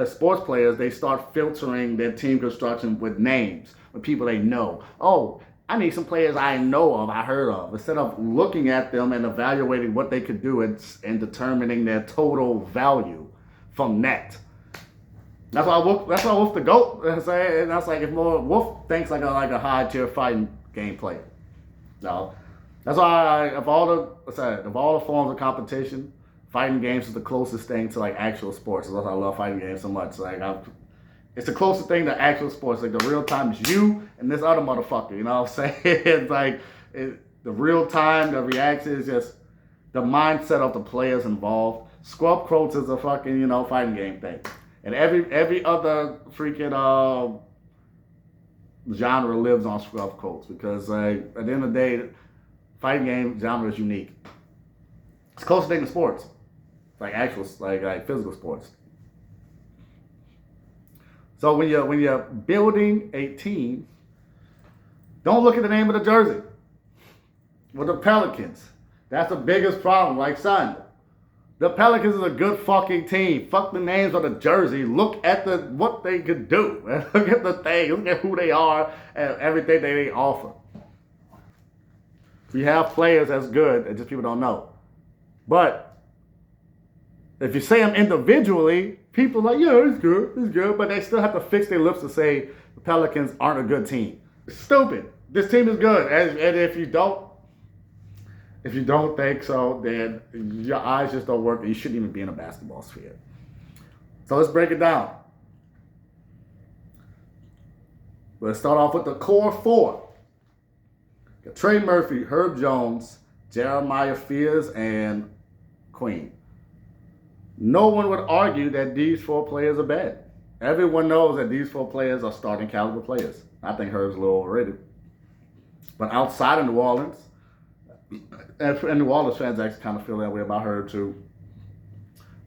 sports players, they start filtering their team construction with names, with people they know. Oh, I need some players I know of, I heard of, instead of looking at them and evaluating what they could do and determining their total value from that. That's why Wolf the GOAT. And that's like if Wolf thinks like a high tier fighting game player. No, that's why of all the forms of competition, fighting games is the closest thing to like actual sports. That's why I love fighting games so much. Like it's the closest thing to actual sports. Like the real time is you and this other motherfucker. You know what I'm saying? It's like the real time, the reaction is just the mindset of the players involved. Scrub quotes is a fucking fighting game thing. And every other freaking genre lives on scrub quotes because at the end of the day, fighting game genre is unique. It's the closest thing to sports, like actual like physical sports. So when you're building a team, don't look at the name of the jersey. With the Pelicans, that's the biggest problem. Like, son, the Pelicans is a good fucking team. Fuck the names on the jersey. Look at what they could do. Look at the thing. Look at who they are and everything they offer. We have players that's good and just people don't know. But if you say them individually, people are like, yeah, it's good. But they still have to fix their lips to say the Pelicans aren't a good team. It's stupid. This team is good. And if you don't think so, then your eyes just don't work and you shouldn't even be in a basketball sphere. So let's break it down. Let's start off with the core four. Trey Murphy, Herb Jones, Jeremiah Fears, and Queen. No one would argue that these four players are bad. Everyone knows that these four players are starting caliber players. I think Herb's a little overrated. But outside of New Orleans, and New Orleans fans actually kind of feel that way about Herb too.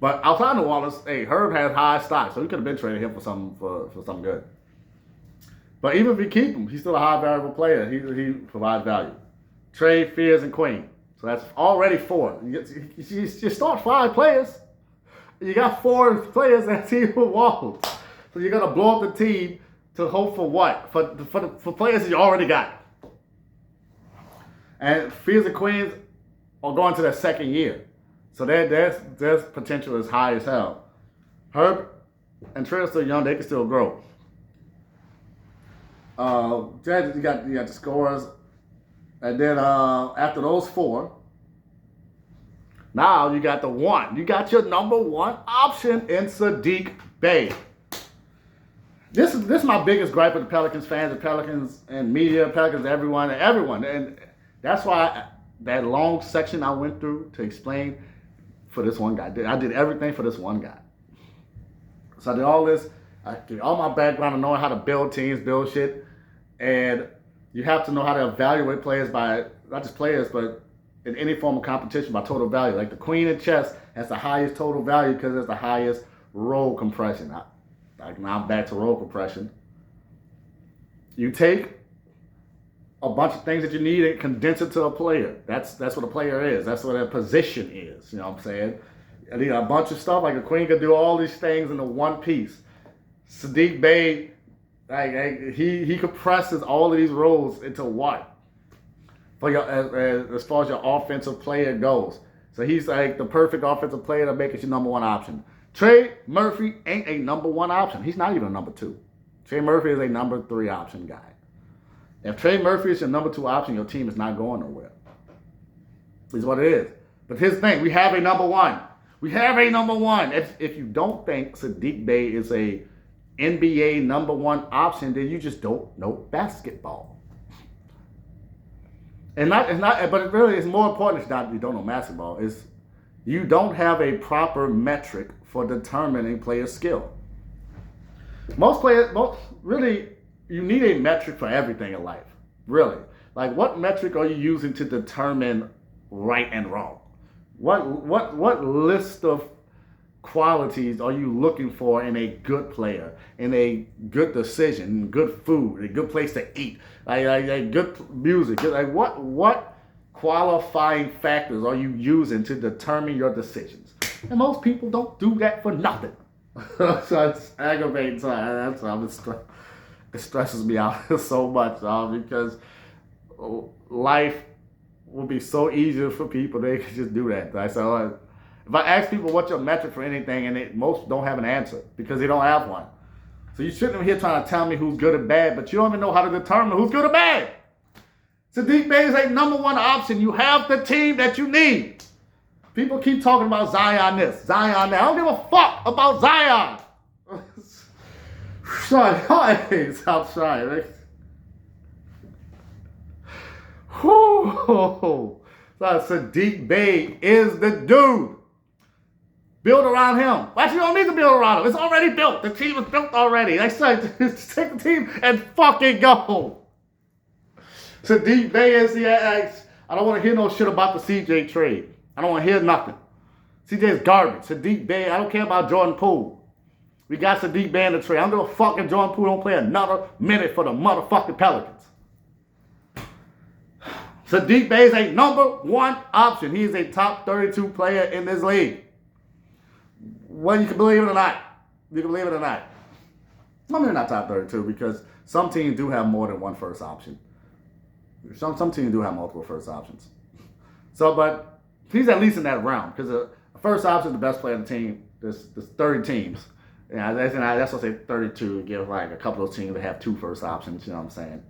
But outside New Orleans, hey, Herb has high stock, so we could have been traded him for something good. But even if we keep him, he's still a high variable player. He provides value. Trey, Fears, and Queen. So that's already four. You start five players. You got four players that team with walls. So you're gonna blow up the team to hope for what? For players that you already got. And Fields and Queens are going to their second year. So their potential is high as hell. Herb and Trey are still young, they can still grow. You got the scorers. And then after those four, now you got the one. You got your number one option in Saddiq Bey. This is my biggest gripe with the Pelicans fans, the Pelicans and media, Pelicans, everyone. And that's why that long section I went through to explain for this one guy. I did everything for this one guy. So I did all this. I did all my background of knowing how to build teams, build shit. And you have to know how to evaluate players by, not just players, but in any form of competition by total value. Like the queen in chess has the highest total value because it's the highest roll compression. Now I'm back to roll compression. You take a bunch of things that you need and condense it to a player. That's what a player is. That's what a position is. You know what I'm saying? I need a bunch of stuff. Like a queen could do all these things into one piece. Saddiq Bey, he compresses all of these roles into one. For your, as far as your offensive player goes. So he's like the perfect offensive player to make it your number one option. Trey Murphy ain't a number one option. He's not even a number two. Trey Murphy is a number three option guy. If Trey Murphy is your number two option, your team is not going nowhere. Is what it is. But here's the thing. We have a number one. We have a number one. If you don't think Saddiq Bey is a NBA number one option, then you just don't know basketball. And but it really is more important. It's not you don't know basketball. It's you don't have a proper metric for determining player skill. Really, you need a metric for everything in life. Really, like what metric are you using to determine right and wrong? What list of qualities are you looking for in a good player, in a good decision, good food, a good place to eat, like good music? Like what qualifying factors are you using to determine your decisions? And most people don't do that for nothing. So it's aggravating. So it stresses me out so much because life would be so easier for people. They could just do that. Right? So if I ask people what's your metric for anything, and most don't have an answer because they don't have one. So you shouldn't be here trying to tell me who's good or bad, but you don't even know how to determine who's good or bad. Saddiq Bey is a number one option. You have the team that you need. People keep talking about Zion this, Zion that. I don't give a fuck about Zion. Stop trying. Whoo! Saddiq Bey is the dude. Build around him. Actually, you don't need to build around him. It's already built. The team is built already. I said, just take the team and fucking go. Saddiq Bey is the ex. I don't want to hear no shit about the CJ trade. I don't want to hear nothing. CJ is garbage. Saddiq Bey, I don't care about Jordan Poole. We got Saddiq Bey in the trade. I don't give a fuck if Jordan Poole don't play another minute for the motherfucking Pelicans. Saddiq Bey is a number one option. He is a top 32 player in this league. Whether you can believe it or not. You can believe it or not. I mean, not top 32 because some teams do have more than one first option. Some teams do have multiple first options. So, but he's at least in that realm because the first option is the best player on the team. There's 30 teams. Yeah, that's what I say 32. Give like a couple of teams that have two first options. You know what I'm saying?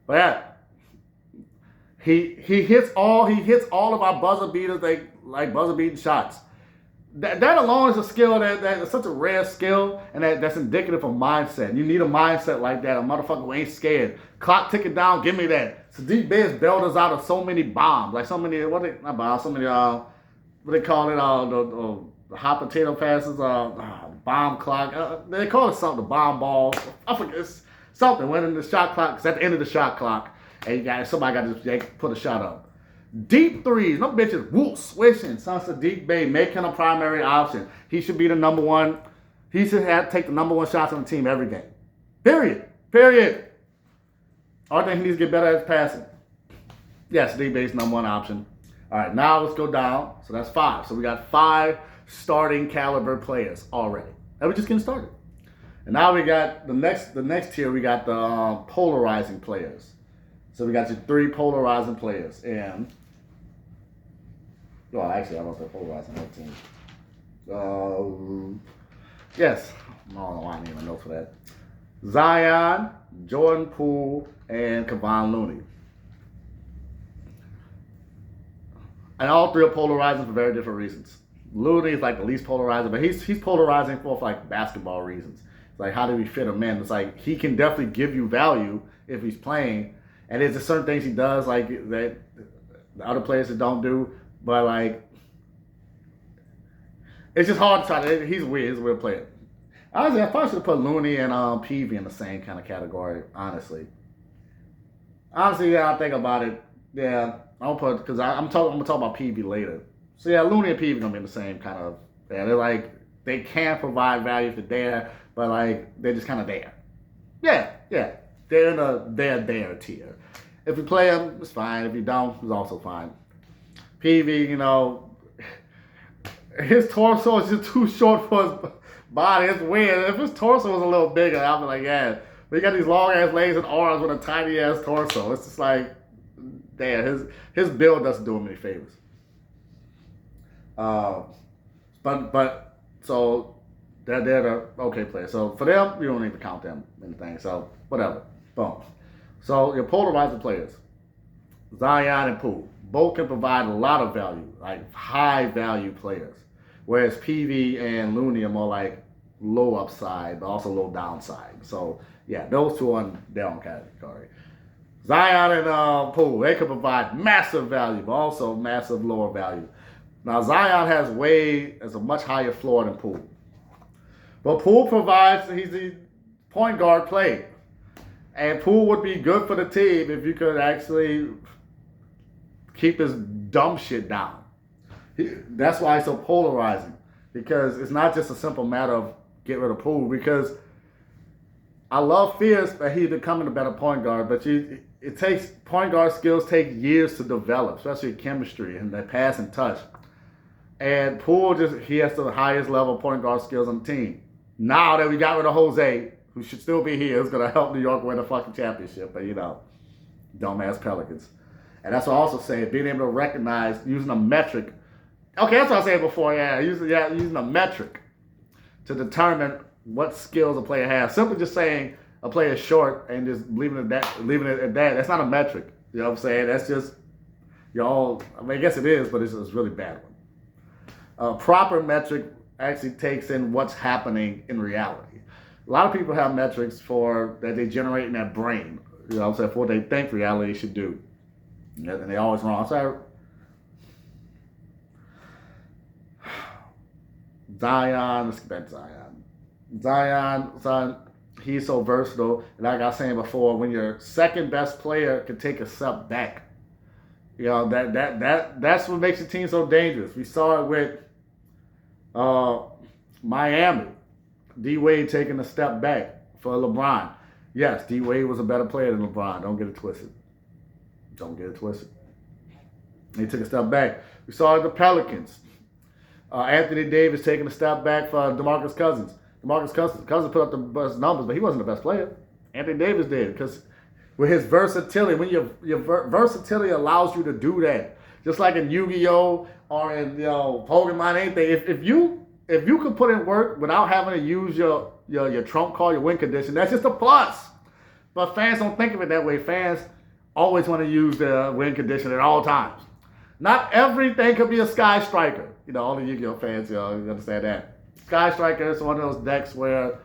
But yeah, he hits all of our buzzer beaters like buzzer beating shots. That alone is a skill that is such a rare skill, and that's indicative of mindset. You need a mindset like that. A motherfucker who ain't scared. Clock ticking down, give me that. Saddiq Bey has bailed us out of so many bombs, like so many what they call it, the hot potato passes, bomb clock. They call it something, the bomb ball. I forget, it's something. When in the shot clock, it's at the end of the shot clock, and somebody got to put a shot up. Deep threes, no bitches, whoop, swishing. Son Saddiq Bey making a primary option. He should be the number one. He should take the number one shots on the team every game. Period. I think he needs to get better at passing. Yes, Saddiq Bey's number one option. All right, now let's go down. So that's 5. So we got 5 starting caliber players already. And we're just getting started. And now we got the next tier. We got the polarizing players. So we got your 3 polarizing players, and well, actually, I don't know if they're polarizing that team. Yes, I don't know why I didn't even know for that. Zion, Jordan Poole, and Kevon Looney. And all 3 are polarizing for very different reasons. Looney is like the least polarizing, but he's polarizing for like basketball reasons. It's like, how do we fit him in? It's like he can definitely give you value if he's playing, and there's just certain things he does like that the other players that don't do. But like, it's just hard to try to. He's weird. He's a weird player. Honestly, I probably should have put Looney and Peavy in the same kind of category. Honestly, yeah, I think about it. Yeah, I'll put because I'm gonna talk about Peavy later. So yeah, Looney and Peavy gonna be in the same kind of. Yeah, they're like they can provide value if they're there, but like they're just kind of there. Yeah, they're in a there tier. If you play them, it's fine. If you don't, it's also fine. Peavy, his torso is just too short for his body. It's weird. If his torso was a little bigger, I'd be like, yeah. But he got these long ass legs and arms with a tiny ass torso. It's just like, damn, his build doesn't do him any favors. But so they're the okay players. So for them, you don't even count them in the thing. So whatever. Boom. So your polarizing players, Zion and Poole, both can provide a lot of value, like high value players. Whereas PV and Looney are more like low upside, but also low downside. So yeah, those two are in their own category. Zion and Poole, they can provide massive value, but also massive lower value. Now Zion has a much higher floor than Poole. But Poole provides, he's the point guard player. And Poole would be good for the team if you could actually keep his dumb shit down. That's why it's so polarizing. Because it's not just a simple matter of get rid of Poole. Because I love Fierce, but he's becoming a better point guard. But it takes, point guard skills take years to develop, especially chemistry and that pass and touch. And Poole he has the highest level point guard skills on the team. Now that we got rid of Jose, who should still be here, is going to help New York win a fucking championship. But, dumbass Pelicans. And that's what I also say, being able to recognize, using a metric. Okay, that's what I said before, using a metric to determine what skills a player has. Simply just saying a player is short and just leaving it at that. That's not a metric. You know what I'm saying? That's just, I guess it is, but it's a really bad one. A proper metric actually takes in what's happening in reality. A lot of people have metrics that they generate in their brain. You know what I'm saying? For what they think reality should do. And they're always wrong. So Zion, let's get back to Zion. Zion, he's so versatile. And like I was saying before, when your second best player can take a step back, that's what makes the team so dangerous. We saw it with Miami. D-Wade taking a step back for LeBron. Yes, D-Wade was a better player than LeBron. Don't get it twisted. He took a step back. We saw it with the Pelicans. Anthony Davis taking a step back for DeMarcus Cousins. DeMarcus Cousins put up the best numbers, but he wasn't the best player. Anthony Davis did, because with his versatility, when your versatility allows you to do that, just like in Yu-Gi-Oh! Or in Pokemon, anything, if you could put in work without having to use your trump card, your win condition, that's just a plus. But fans don't think of it that way. Fans always want to use the win condition at all times. Not everything could be a Sky Striker. All the Yu-Gi-Oh! Fans, you understand that. Sky Striker is one of those decks where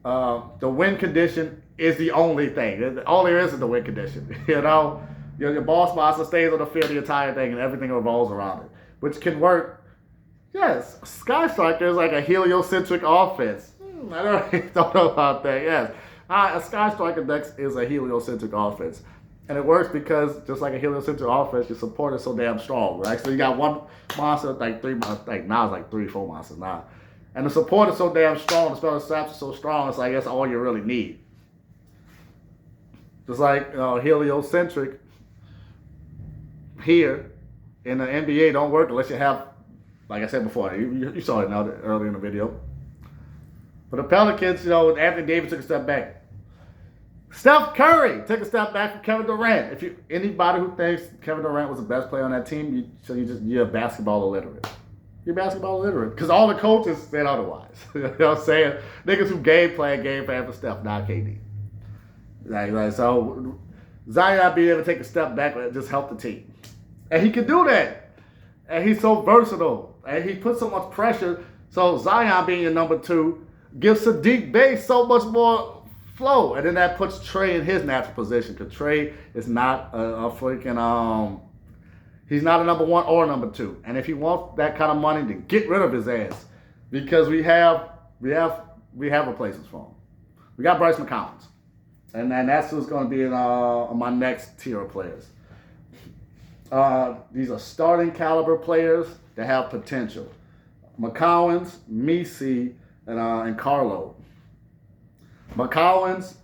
the win condition is the only thing. All there is the win condition. Your boss monster stays on the field the entire thing and everything revolves around it, which can work. Yes, Sky Striker is like a heliocentric offense. I don't know about that. Yes, a Sky Striker deck is a heliocentric offense. And it works because, just like a heliocentric offense, your support is so damn strong, right? So you got one monster, now it's like 3-4 monsters now. And the support is so damn strong, the spell slaps are so strong, it's like that's all you really need. Just like heliocentric here in the NBA don't work unless you have, like I said before, you saw it now earlier in the video. For the Pelicans, Anthony Davis took a step back. Steph Curry took a step back from Kevin Durant. Anybody who thinks Kevin Durant was the best player on that team, you're basketball illiterate. You're basketball illiterate. Because all the coaches said otherwise. You know what I'm saying? Niggas who game plan for Steph, not KD. So Zion being able to take a step back just helped the team. And he can do that. And he's so versatile. And he puts so much pressure. So Zion being your number 2 gives Sadiq Bey so much more flow. And then that puts Trey in his natural position. Because Trey is not a freaking, he's not a number 1 or number 2. And if he wants that kind of money, then get rid of his ass. Because we have replacements for him. We got Bryce McCollins. And then that's who's going to be in my next tier of players. These are starting caliber players that have potential. McCollins, Misi, and Carlo. McCollins,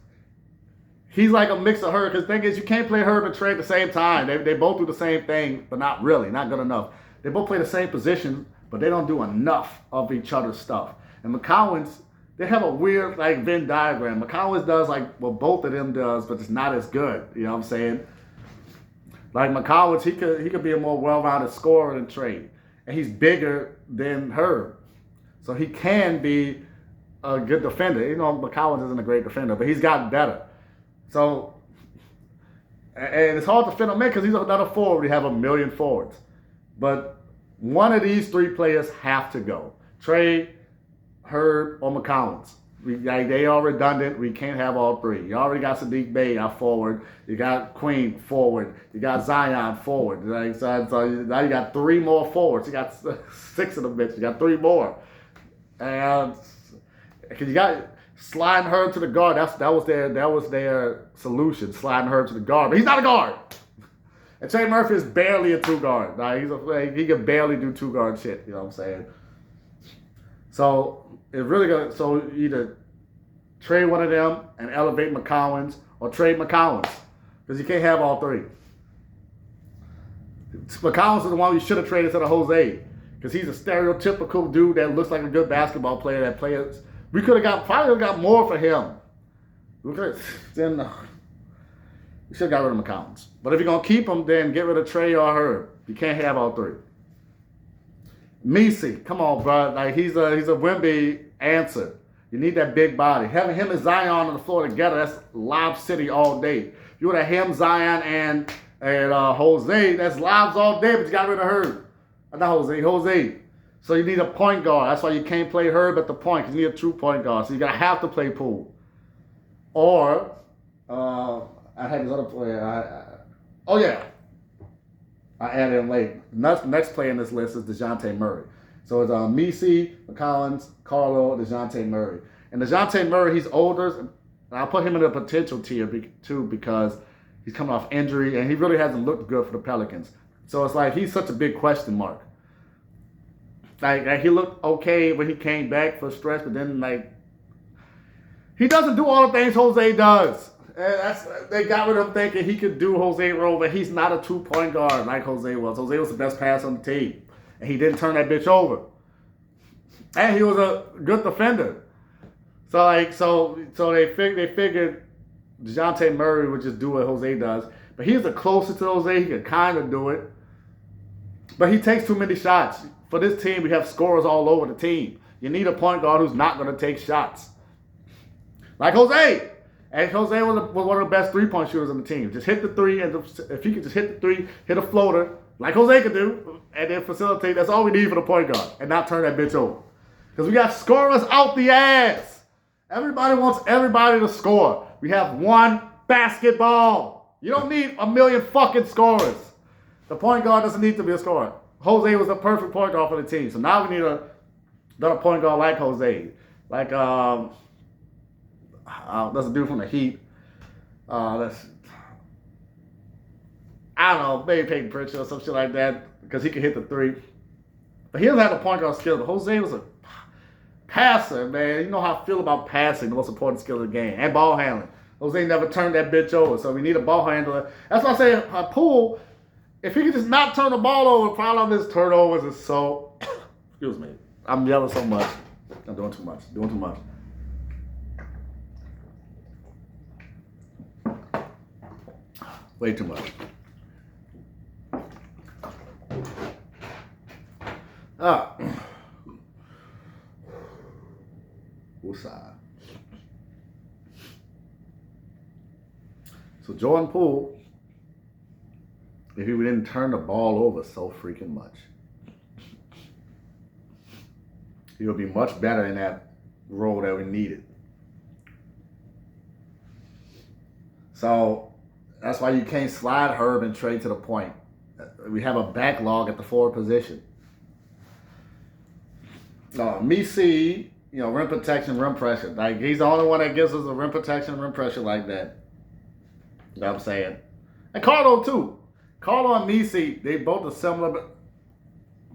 he's like a mix of Hurt. Because the thing is, you can't play Hurt and Trey at the same time. They both do the same thing, but not really, not good enough. They both play the same position, but they don't do enough of each other's stuff. And McCollins, they have a weird Venn diagram. McCollins does what both of them does, but it's not as good. You know what I'm saying? Like McCollins, he could be a more well-rounded scorer than Trey. And he's bigger than her. So he can be a good defender. McCollins isn't a great defender, but he's gotten better. So, and it's hard to fit him in because he's another forward. We have a million forwards. But one of these 3 players have to go. Trey, Herb, or McCollins. They are redundant. We can't have all 3. You already got Sadiq Bey out forward. You got Queen forward. You got Zion forward. So now you got 3 more forwards. You got 6 of them bitches. You got 3 more. And because you got sliding her to the guard. That was their solution. Sliding her to the guard, but he's not a guard. And Trey Murphy is barely a 2 guard. He can barely do 2 guard shit. You know what I'm saying? So it's really good. So either trade one of them and elevate McCollins, or trade McCollins, because you can't have all 3. McCollins is the one you should have traded instead of Jose, because he's a stereotypical dude that looks like a good basketball player. That players we could have probably got more for him. We should have got rid of McCollins. But if you're gonna keep him, then get rid of Trey or her. You can't have all 3. Misi, come on, bro. He's a wnba answer. You need that big body. Having him and Zion on the floor together, that's Lob City all day. If you would have him, Zion, and Jose, that's Lobs all day, but you got rid of Herb. Not Jose. So you need a point guard. That's why you can't play Herb at the point, because you need a true point guard. So you're going to have to play Poole. Or, I had this other player. I added him late. Next player in this list is DeJounte Murray. So it's Misi, McCollins, Carlo, DeJounte Murray. And DeJounte Murray, he's older. And I'll put him in the potential tier too, because he's coming off injury and he really hasn't looked good for the Pelicans. So it's like he's such a big question mark. Like he looked okay when he came back for a stretch, but then he doesn't do all the things Jose does. They got rid of him thinking he could do Jose role, but he's not a 2-point guard like Jose was. Jose was the best passer on the team, and he didn't turn that bitch over. And he was a good defender. So they figured DeJounte Murray would just do what Jose does, but he's the closest to Jose. He could kind of do it, but he takes too many shots. For this team, we have scorers all over the team. You need a point guard who's not going to take shots, like Jose. And Jose was one of the best 3-point shooters on the team. Just hit the 3, and if he could just hit the 3, hit a floater, like Jose could do, and then facilitate, that's all we need for the point guard, and not turn that bitch over. Because we got scorers out the ass. Everybody wants everybody to score. We have one basketball. You don't need a million fucking scorers. The point guard doesn't need to be a scorer. Jose was the perfect point guard for the team. So now we need another point guard like Jose. Like, that's a dude from the Heat. I don't know, maybe Peyton Pritchard or some shit like that, because he can hit the 3. But he doesn't have the point guard skill. But Jose was a passer, man. You know how I feel about passing, the most important skill of the game, and ball handling. Jose never turned that bitch over, so we need a ball handler. That's why I say Poole, if he could just not turn the ball over, the problem is turnovers is so. Excuse me. I'm yelling so much. I'm doing too much. Way too much. Woosah. So Jordan Poole, if he didn't turn the ball over so freaking much, he would be much better in that role that we needed. So that's why you can't slide Herb and trade to the point. We have a backlog at the forward position. Misi, rim protection, rim pressure. Like, he's the only one that gives us a rim protection, rim pressure like that. You know what I'm saying? And Carlo, too. Carlo and Misi, they both are similar,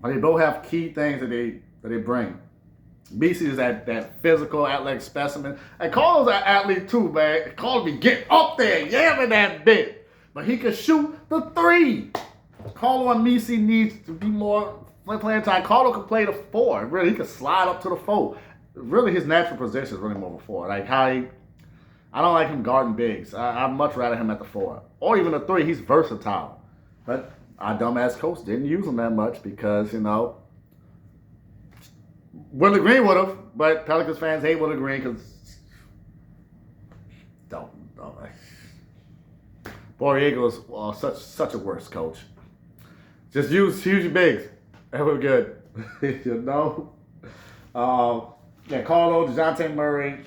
but they both have key things that they bring. Misi is that physical, athletic specimen. And Carlo's an athlete, too, man. Carlo be getting up there, yamming that bit. But he can shoot the three. Carlo and Misi needs to be more playing time. Carlo can play the four. Really, he can slide up to the four. Really, his natural position is really more of a four. Like, I don't like him guarding bigs. I'd much rather him at the four. Or even the three. He's versatile. But our dumbass coach didn't use him that much because, Willie Green would have, but Pelicans fans hate Willie Green because don't. Borrego was such a worse coach. Just use your bigs. And we're good. Carlo, DeJounte Murray,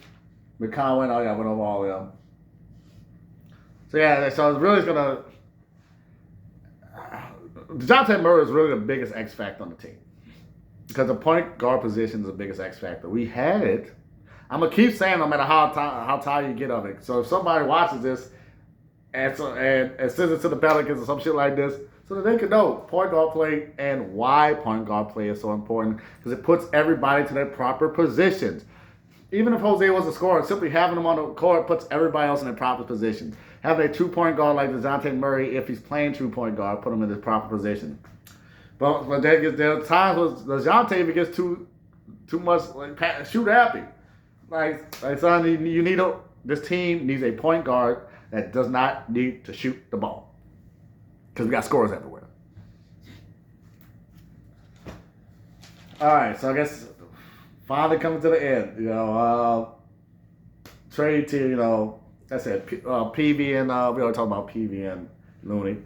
McConway, went over all of them. So it's really going to... DeJounte Murray is really the biggest X factor on the team. Because the point guard position is the biggest X factor. We had it. I'm going to keep saying no matter how tired you get of it. So if somebody watches this and sends it to the Pelicans or some shit like this, so that they can know point guard play and why point guard play is so important, because it puts everybody to their proper positions. Even if Jose was a scorer, simply having him on the court puts everybody else in their proper position. Having a 2-point guard like DeJounte Murray, if he's playing 2-point guard, put him in his proper position. But there are times when DeJounte gets too much shoot happy. Like son, this team needs a point guard that does not need to shoot the ball. Because we got scores everywhere. All right, so I guess finally coming to the end. Trade to, I said PV and we already talked about PV and Looney.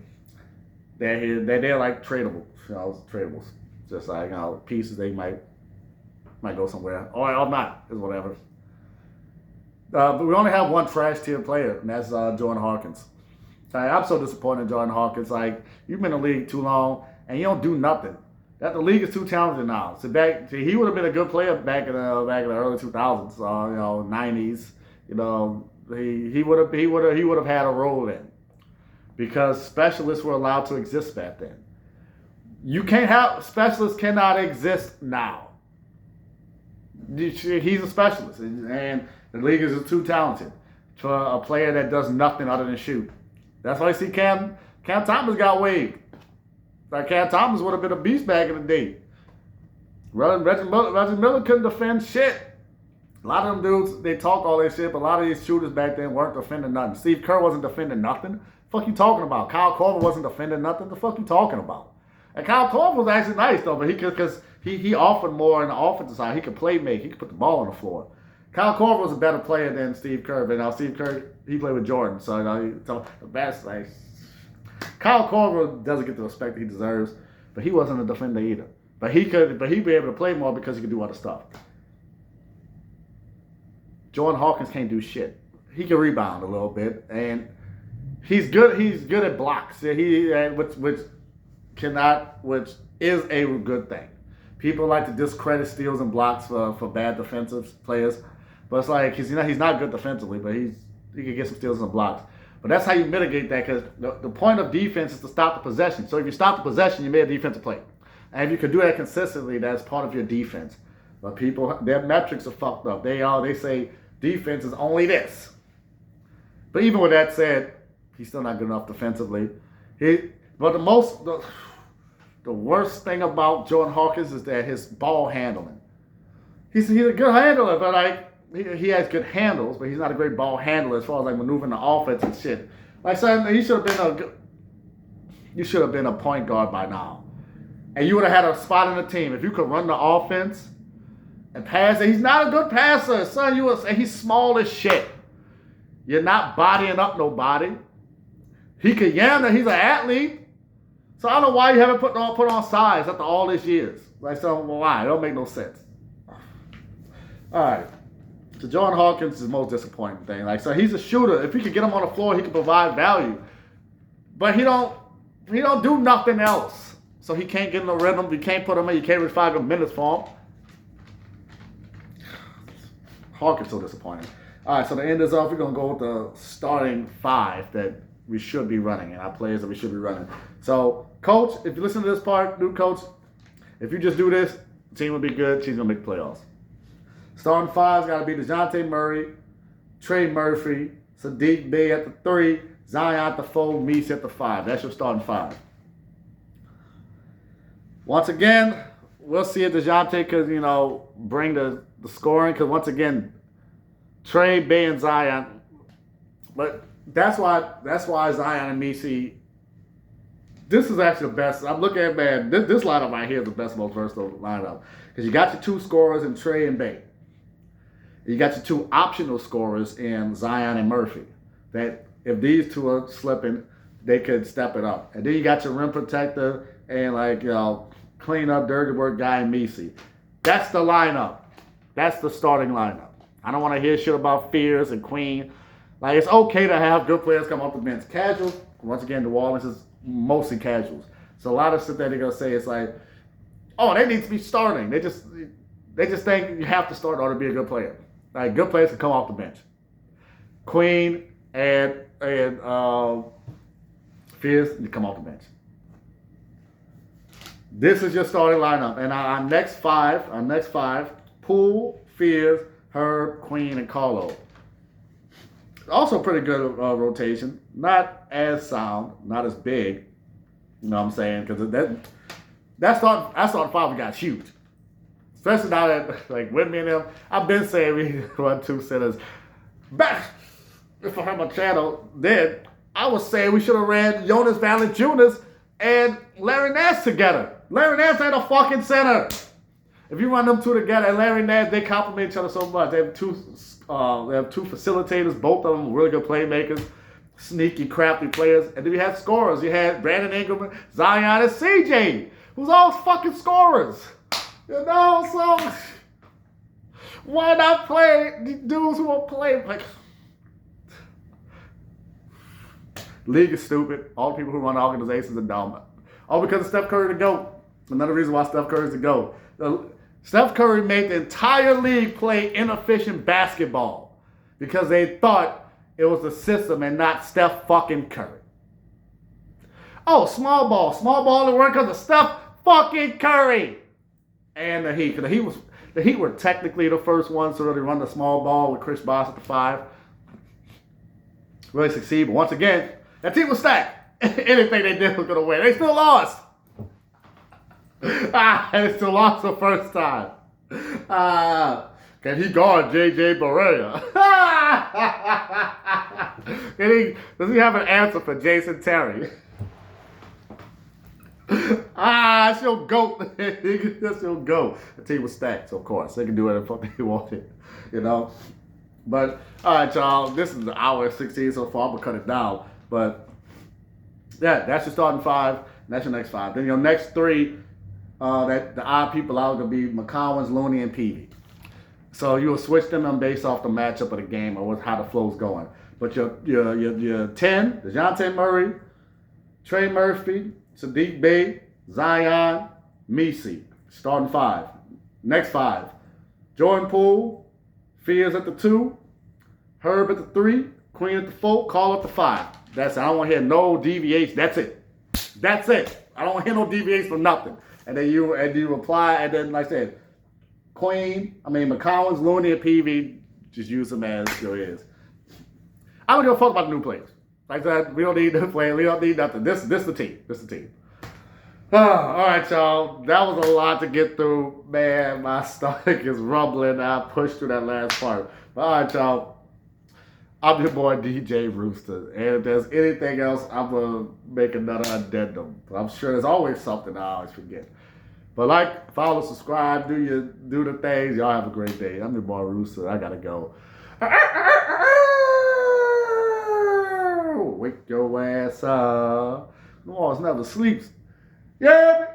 They're like tradables, tradables. Just like pieces they might go somewhere or not is whatever. But we only have one trash tier player, and that's Jordan Hawkins. I'm so disappointed in Jordan Hawkins. Like, you've been in the league too long, and you don't do nothing. That the league is too talented now. So he would have been a good player back in the early 2000s, 90s. He would have had a role then, because specialists were allowed to exist back then. Specialists cannot exist now. He's a specialist, and the league is too talented for a player that does nothing other than shoot. That's why I see Cam Thomas got waived. Like, Cam Thomas would have been a beast back in the day. Reggie Miller couldn't defend shit. A lot of them dudes, they talk all that shit, but a lot of these shooters back then weren't defending nothing. Steve Kerr wasn't defending nothing. The fuck you talking about? Kyle Korver wasn't defending nothing. The fuck you talking about? And Kyle Korver was actually nice though, but he offered more on the offensive side. He could play make. He could put the ball on the floor. Kyle Korver was a better player than Steve Kerr, but now Steve Kerr, he played with Jordan, so the best. Like, Kyle Korver doesn't get the respect that he deserves, but he wasn't a defender either. But he'd be able to play more because he could do other stuff. Jordan Hawkins can't do shit. He can rebound a little bit, and he's good. He's good at blocks. Which is a good thing. People like to discredit steals and blocks for bad defensive players. But it's like he's not good defensively, but he can get some steals and blocks. But that's how you mitigate that, because the point of defense is to stop the possession. So if you stop the possession, you made a defensive play. And if you can do that consistently, that's part of your defense. But people, their metrics are fucked up. They say defense is only this. But even with that said, he's still not good enough defensively. But the worst thing about Jordan Hawkins is that his ball handling. He's a good handler, but he has good handles, but he's not a great ball handler as far as like maneuvering the offense and shit. Like son, you should have been a point guard by now. And you would have had a spot in the team. If you could run the offense and pass it. He's not a good passer. Son, he's small as shit. You're not bodying up nobody. He could yammer. He's an athlete. So I don't know why you haven't put on size after all these years. Like, so why? It don't make no sense. All right. So Jordan Hawkins is the most disappointing thing. Like, so he's a shooter. If you could get him on the floor, he can provide value. But he don't do nothing else. So he can't get in the rhythm. You can't put him in. You can't reach 5 minutes for him. Hawkins so disappointing. All right, so to end this off, we're going to go with the starting 5 that we should be running and our players that we should be running. So, coach, if you listen to this part, new coach, if you just do this, the team will be good. Team's going to make playoffs. Starting 5's got to be DeJounte Murray, Trey Murphy, Sadiq Bey at the 3, Zion at the 4, Meese at the 5. That's your starting 5. Once again, we'll see if DeJounte could, bring the scoring. Because once again, Trey, Bey, and Zion. But that's why Zion and Meese. This is actually the best. I'm looking at, man, this lineup right here is the best, most versatile lineup. Because you got your 2 scorers in Trey and Bey. You got your 2 optional scorers in Zion and Murphy. That if these 2 are slipping, they could step it up. And then you got your rim protector and clean up dirty work guy in Meese. That's the lineup. That's the starting lineup. I don't want to hear shit about Fears and Queen. Like, it's okay to have good players come off the bench. Casuals, once again, New Orleans is mostly casuals. So a lot of stuff that they're going to say is like, oh, they need to be starting. They just think you have to start in order to be a good player. Like, good players can come off the bench. Queen and Fears, you come off the bench. This is your starting lineup. And our next five, Poole, Fears, Herb, Queen, and Carlo. Also pretty good rotation. Not as sound, not as big. You know what I'm saying? Because that starting 5 got huge. Especially now that, like, with me and them, I've been saying we run 2 centers. Back, if I had my channel then, I was saying we should have ran Jonas Valanciunas and Larry Nance together. Larry Nance ain't a fucking center. If you run them 2 together, and Larry Nance, they complement each other so much. They have 2 facilitators, both of them really good playmakers, sneaky, crafty players. And then you had scorers. You had Brandon Ingram, Zion, and CJ, who's all fucking scorers. So why not play the dudes who won't play? Like, league is stupid. All the people who run organizations are dumb. All because of Steph Curry to go. Another reason why Steph Curry is to go. Steph Curry made the entire league play inefficient basketball because they thought it was the system and not Steph fucking Curry. Oh, small ball didn't work because of Steph fucking Curry. And the Heat. The Heat were technically the first ones to really run the small ball with Chris Bosh at the 5. Really succeed, but once again, that team was stacked. Anything they did was going to win. They still lost. They still lost the first time. Can he guard J.J. Barea? Does he have an answer for Jason Terry? It's your GOAT. That's your GOAT. The team was stacked, so of course. They can do whatever the fuck they wanted, But, all right, y'all. This is an hour and 16 so far. I'm going to cut it down. But, yeah, that's your starting 5. And that's your next 5. Then your next 3, that the odd people out are going to be McCollins, Looney, and Peavy. So you will switch them based off the matchup of the game or how the flow's going. But your 10, DeJounte Murray, Trey Murphy, Sadiq Bey, Zion, Meese. Starting 5. Next 5. Jordan Poole, Fears at the 2, Herb at the 3, Queen at the 4, Carl at the 5. That's it. I don't want to hear no deviation. That's it. I don't want to hear no deviation from nothing. And then you apply, and then like I said, McCollins, Looney, and Peavy, just use them as there is. I don't give a fuck about the new players. Like that, we don't need new players. We don't need nothing. This is the team. This is the team. All right, y'all. That was a lot to get through. Man, my stomach is rumbling. I pushed through that last part. But all right, y'all. I'm your boy DJ Rooster. And if there's anything else, I'm going to make another addendum. I'm sure there's always something I always forget. But like, follow, subscribe, do the things. Y'all have a great day. I'm your boy Rooster. I got to go. Wake your ass up. No, it's never sleeps. Yeah.